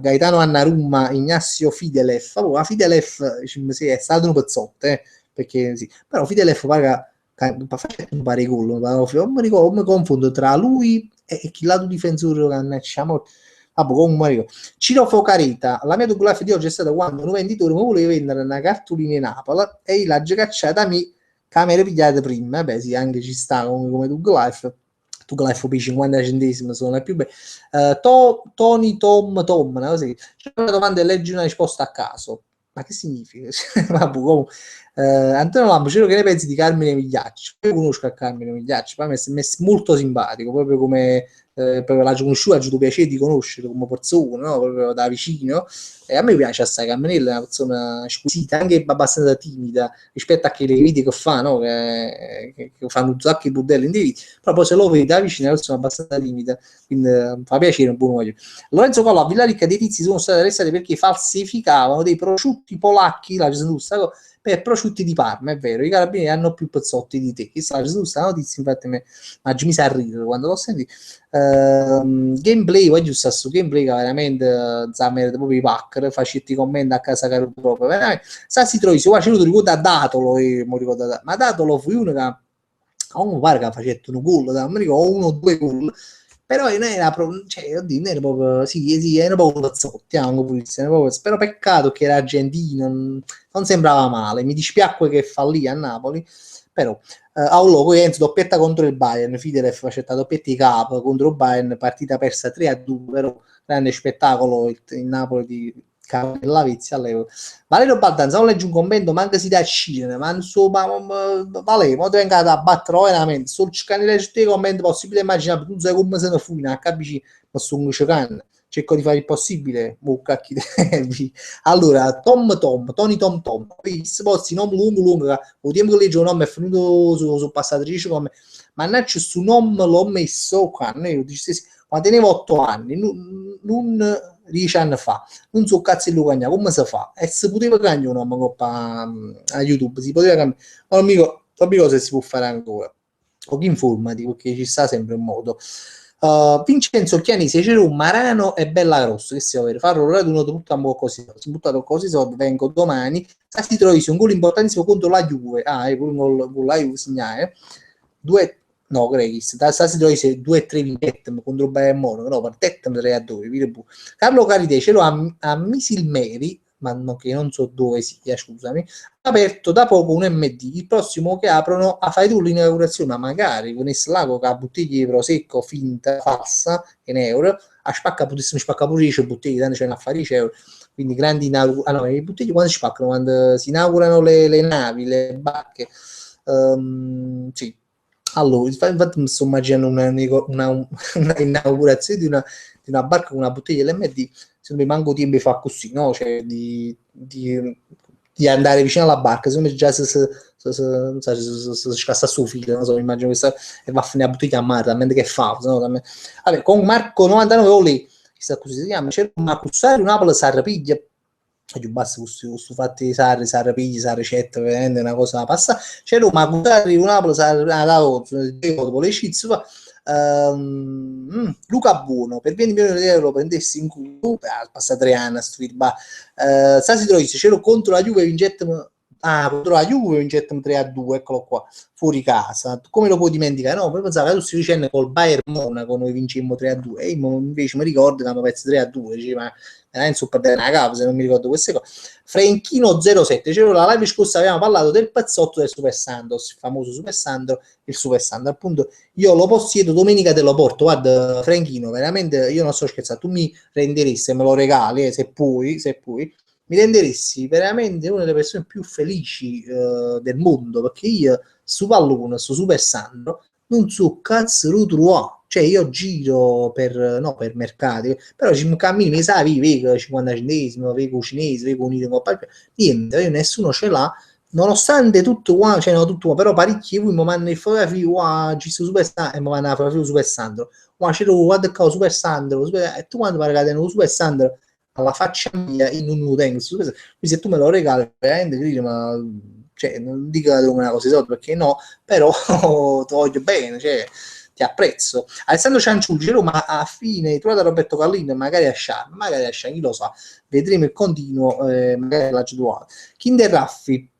Gaetano Annarumma, Ignazio Fidelef, la Fidelef sì, è stato un pezzotto, perché sì, però Fidelef paga un pari gol, non mi ricordo, mi confondo tra lui e chi lato difensore che diciamo comunque Ciro Focarita, la mia Douglas di oggi è stata quando un venditore mi voleva vendere una cartolina in Napoli e l'ha cacciata a me camere pigliate prima, beh sì, anche ci sta come Douglas per 50 centesimi sono le più belle. Tony Tom, no? Così. C'è una domanda e leggi una risposta a caso. Ma che significa? Vabbè, comunque, Antonio Lambocero, che ne pensi di Carmine Migliacci? Io conosco a Carmine Migliacci, poi mi è molto simpatico, proprio come proprio l'ho conosciuto, ho avuto piacere di conoscere come persona, no? Proprio da vicino. E a me piace assai Carminella, è una persona squisita, anche abbastanza timida rispetto a che le video che fa, no? che fanno un sacco di budelli in dei video, però poi se lo vedi da vicino è una persona abbastanza timida, quindi fa piacere, un buon uomo. Lorenzo Collo, a Villa Ricca dei tizi sono stati arrestati perché falsificavano dei prosciutti polacchi, la giusta, per prosciutti di Parma, è vero, i carabinieri hanno più pezzotti di te. Chissà, Gesù, sta notizia, infatti, mi sa ridere quando l'ho sentito. Gameplay, voglio giusto su gameplay che veramente zammer proprio i packer, facetti commenti a casa caro proprio, veramente. Sa si trovi, se ci lo ricordo a Datolo, ma Datolo fu uno che mi pare che facette un gol, non mi ricordo, uno o due gol, però non era proprio, cioè, oddio, non era proprio, sì, era proprio un pazzotti, però peccato che era argentino, non sembrava male, mi dispiacque che fallì a Napoli, però Aulo, poi Enzo, doppietta contro il Bayern, Fidelef faceva doppietta di capo contro il Bayern, partita persa 3-2, però grande spettacolo il Napoli di Capella Vizia all'epoca. Valerio Baldanza, non legge un commento, manca si da Cina, ma insomma, Valerio, ma tu hai a battere veramente, sul scanire tutti i commenti possibili, immaginare, tu sai come se ne fu, a capisci, ma sono giocando, cerco di fare il possibile, allora, Tony Tom Tom, poi se posti nome lungo, o tempo che legge un nome è finito su passatrice come, ma annaccio su nome l'ho messo qua, io dico, quando tenevo 8 anni, non 10 anni fa, non so cazzo di Lucagna, come si fa? E se poteva cambiare un nome a YouTube, si poteva cambiare, non mi so se si può fare ancora, o chi informati, perché ci sta sempre un modo. Vincenzo Chianese, c'era un Marano e Bella Grosso, che si vuole avere, farlo raduno tutto a così, si buttato così soldi, vengo domani, si trovi un gol importantissimo contro la Juve, pure un gol la Juve segnare, no, Gregis, da si trovi 2-3 vignette contro Bayern Monaco, no, per Tettem 3-2, Carlo Caride ce l'ho a Misilmeri, ma che non so dove sia, scusami, aperto da poco un MD, il prossimo che aprono a fare tu l'inaugurazione, ma magari con il slago che ha bottiglie di prosecco finta, falsa, in euro, a spacca potessimo spaccare pure 10 bottiglie, tanto c'è un affare 10 euro, quindi grandi inaugurazioni, le bottiglie quando si spaccano? Quando si inaugurano le navi, le barche, sì. Allora, infatti mi sto immaginando una inaugurazione di una barca con una bottiglia LMD, secondo me manco tempo fa così, no? Cioè di andare vicino alla barca, secondo me già se scassa su filo, non so, mi immagino questa e va a finire la bottiglia a mare, talmente che fa, no? Vabbè, con Marco 99 Oli, chissà così si chiama, c'è una cussare un'apola sarrapiglia, più basta questo fatto di sarre pigli, sarre ricetta, veramente una cosa passa. C'era una cussare un'apola dopo le cheats, Luca Buono per 20 milioni di euro prendessi in culo, passa 3 anni a studiare, Sasi Troisi, c'ero contro la Juve, vincetto contro la Juve vincetto 3-2, eccolo qua, fuori casa, come lo puoi dimenticare? No, poi pensavo che tu stai dicendo col Bayern Monaco noi vincemmo 3-2 e invece mi ricordo che abbiamo perso 3-2, diceva, veramente so perdere una capa se non mi ricordo queste cose. Franchino 07, c'era la live scorsa, abbiamo parlato del pazzotto del Super Santos, il famoso Super Sandro, il Super Sandro, appunto io lo possiedo, domenica te lo porto, guarda Franchino, veramente io non sto scherzando, tu mi renderesti, me lo regali, se puoi, mi renderesti veramente una delle persone più felici del mondo, perché io su pallone, su Super Sandro, non so cazzo lo trovare. Cioè io giro no, per mercati, però ci cammini, mi sa, vedo 50 centesimi, vedo cinese, vedo unito, niente, nessuno ce l'ha, nonostante tutto qua, cioè no, tutto qua, però parecchi voi mi mandano le fotografie, wow, ci sono Super Sandro, e mi mandano la fotografia Super Sandro, wow, c'è lo, guarda qua, Super Sandro, e tu quando pare che hanno Super Sandro, alla faccia mia in un utengo, quindi se tu me lo regali, veramente, dici, ma cioè, non dico una cosa esotica, perché no, però ti voglio bene, cioè, ti apprezzo. Alessandro Cianciulli, ma a fine trovate Roberto Carlino, magari a Sciarma, chi lo sa, vedremo il continuo, magari l'ha già trovato. Kinder Raffi,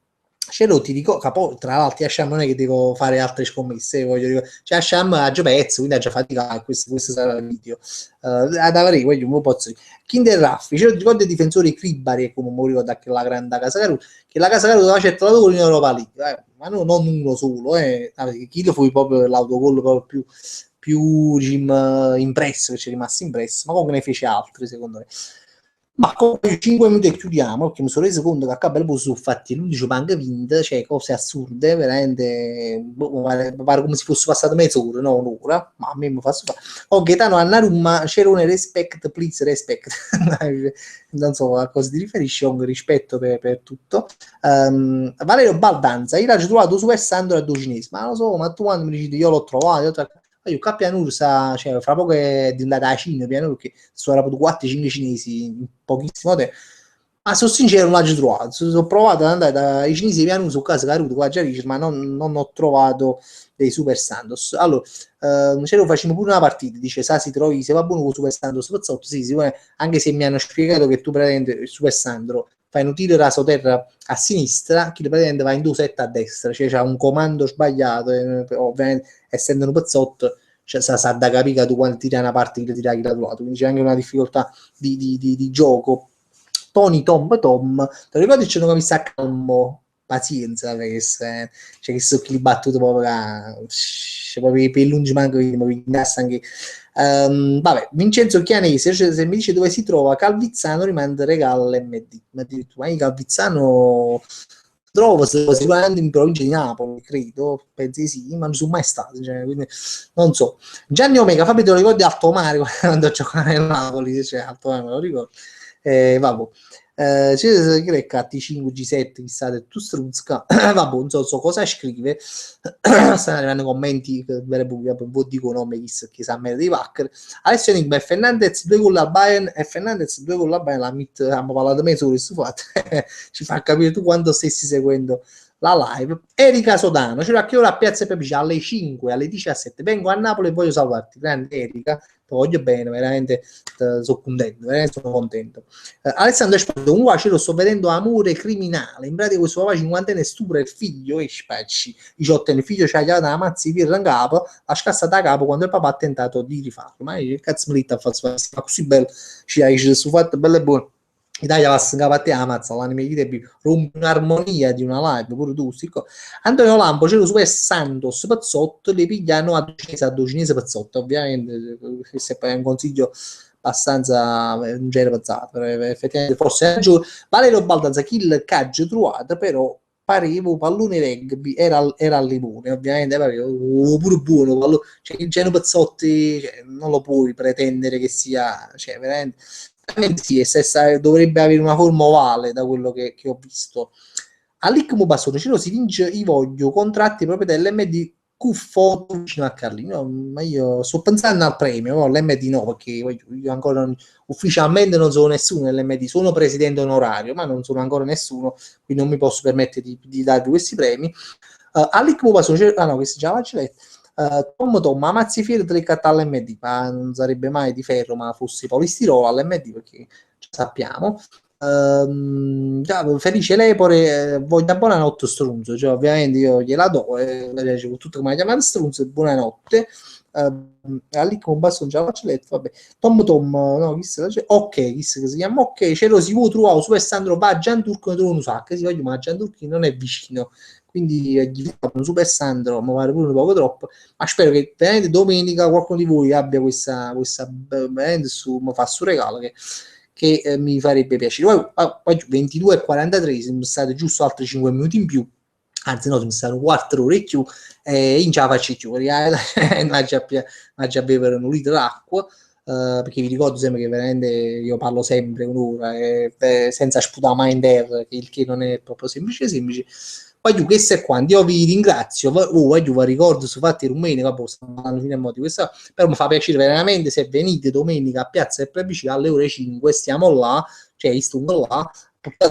Celo ti dico, tra l'altro a Sham non è che devo fare altre scommesse, voglio dire, cioè a Sham ha già pezzo, quindi ha già faticato, questo sarà il video. Ad avrei, voglio un po' pozzo. Kinder Raffi, ce lo ricordo i difensori Cribari, come mi ricordo anche la grande Casa Caruso, che la Casa Caruso faceva il lavoro in Europa League, ma non uno solo, chi lo fu proprio l'autogol proprio più impresso, che ci è rimasto impresso, ma comunque ne fece altri secondo me. Ma comunque 5 minuti e chiudiamo, perché mi sono reso conto che a Cabello sono fatti l'11 panca vinta, cioè cose assurde, veramente, pare come se fosse passato mezz'ora, no, un'ora, ma a me mi fa fare. Oh, Gaetano Annarumma, c'era un respect, please respect, non so a cosa ti riferisci, ho un rispetto per tutto. Valerio Baldanza, io l'ho trovato su Sandro a Docinese, ma lo so, ma tu quando mi dici io l'ho trovato, io qua pianuro cioè, fra poco è diventata la Cina, pianuro, perché sono rapito 4-5 cinesi in pochissimo tempo. Ma sono sincero, non l'ho trovato. Sono provato ad andare dai cinesi piano su casa Caruto qua già dice, ma non ho trovato dei Super Santos. Allora, ce lo facciamo pure una partita. Dice, sa, si trovi, se va buono con Super Santos Pazzotto, sì, anche se mi hanno spiegato che tu praticamente il Super Sandro fai un tiro raso terra a sinistra, che praticamente va in 2 set a destra, cioè c'è un comando sbagliato, ovviamente essendo un Pazzotto, cioè, sa da capire che tu quando tiri una parte che tira da lato, quindi c'è anche una difficoltà di gioco. Tony Tom, ti ricordi c'è una messa a calmo, pazienza, perché c'è che sono qui battuto proprio, proprio per lungi manco mi ingassa anche. Vabbè, Vincenzo Chianese, cioè, se mi dice dove si trova Calvizzano, rimanda regalo all'MD. Ma addirittura Calvizzano trovo sicuramente in provincia di Napoli, credo, pensi di sì, ma non sono mai stato, cioè, quindi non so. Gianni Omega, Fabio, te lo ricordi Alto Mare quando giocava nel Napoli, cioè Alto Mare, me lo ricordo. Vabbè. C'è che T5 G7 chissà tu struzca vabbè non so cosa scrive stanno arrivando commenti un po' dico nome chi sa me dei Packer. Alessio Enigma Fernandez 2 gol al Bayern e Fernandez 2 gol al Bayern la mit abbiamo parlato mezz'ora su fatto ci fa capire tu quando stessi seguendo la live. Erika Sodano, c'era a che ora a Piazza Pepice alle 5 alle 17 vengo a Napoli e voglio salvarti, grande Erika, ti voglio bene, veramente sono contento, veramente sono contento. Alessandro Esposito, un guace lo sto vedendo amore criminale, in pratica questo papà 50enne stupra il figlio e spacci 18 anni, il figlio c'ha la mazzi pirra in capo, la scassa da capo quando il papà ha tentato di rifarlo, ma che cazzo mi a fare così bello, ci hai su fatto bello e buono. Italia va a te ammazza l'anime di te rompe un'armonia di una live pure tu sicco. Antonio Lampo c'è lo Super Santos Pazzotto le pigliano a Docinese Pazzotto ovviamente questo è un consiglio abbastanza generalizzato effettivamente forse ragione. Valerio Baldanza kill caggio trovato però pareva pallone rugby era al limone ovviamente pure buono cioè il Geno Pazzotti cioè, non lo puoi pretendere che sia cioè veramente sì, dovrebbe avere una forma ovale da quello che ho visto. All'Icmo Bassone ce lo si vince i voglio contratti proprio dell'MD Cuffo vicino a Carlino, ma io sto pensando al premio, no? L'MD no, perché io ancora ufficialmente non sono nessuno nell'MD, sono presidente onorario, ma non sono ancora nessuno, quindi non mi posso permettere di darvi questi premi. All'Icmo Bassone, no, questo già l'ho letto. Tom ammazzi Fierdrick all'MD, ma non sarebbe mai di ferro, ma fosse polistirolo all'MD perché sappiamo. Felice Lepore, voglio buonanotte Strunzo, cioè, ovviamente io gliela do, con tutto come chiamate Strunzo, buonanotte. Lì con baston già faccio letto, vabbè. Tom, no, ok, chi si chiama ok, ce lo si può trovare su Alessandro va a Gianturco non un sacco, si voglio, ma Gianturco non è vicino, quindi gli fanno Super Sandro, ma pare pure un poco troppo, ma spero che veramente domenica qualcuno di voi abbia questa veramente mi fa su regalo che mi farebbe piacere. Poi 22:43 sono state giusto altri 5 minuti in più, anzi no, sono state 4 ore in più e in ce la faccio più, ma già bere un litro d'acqua. Perché vi ricordo sempre che veramente io parlo sempre un'ora senza sputare mai in terra, il che non è proprio semplice. Voglio questo è quanto, io vi ringrazio, voglio vi ricordo su fatti rumeni, vabbè, stiamo parlando fino a modo di questa, però mi fa piacere veramente se venite domenica a Piazza del Plebiscito alle ore 5, stiamo là, cioè sto là,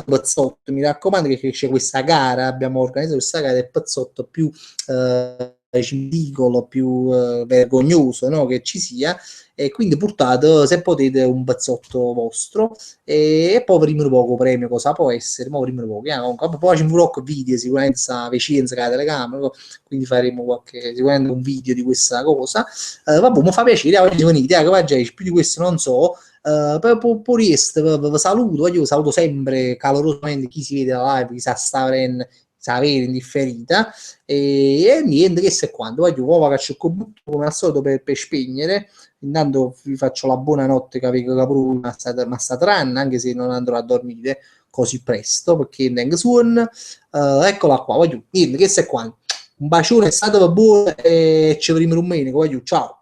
Pazzotto, mi raccomando che c'è questa gara, abbiamo organizzato questa gara del Pazzotto più ridicolo, più vergognoso, no? Che ci sia, e quindi portate se potete un Pazzotto vostro e poi avremo un poco premio cosa può essere, ma avremo poco poi c'è un vlog video sicuramente sta vicinanza con la telecamera, quindi faremo sicuramente un video di questa cosa. Vabbè, mi fa piacere, oggi venite, che oggi più di questo non so. Per questo vi saluto, io saluto sempre calorosamente chi si vede la live, chi sa stare in differita e niente che se quando voglio faccio il combutto come al solito per spegnere. Intanto vi faccio la buonanotte che avevo una statran anche se non andrò a dormire così presto perché non suon. Eccola qua, voglio niente che se quando un bacione, è stato buono e ci vedremo domenica, voglio ciao.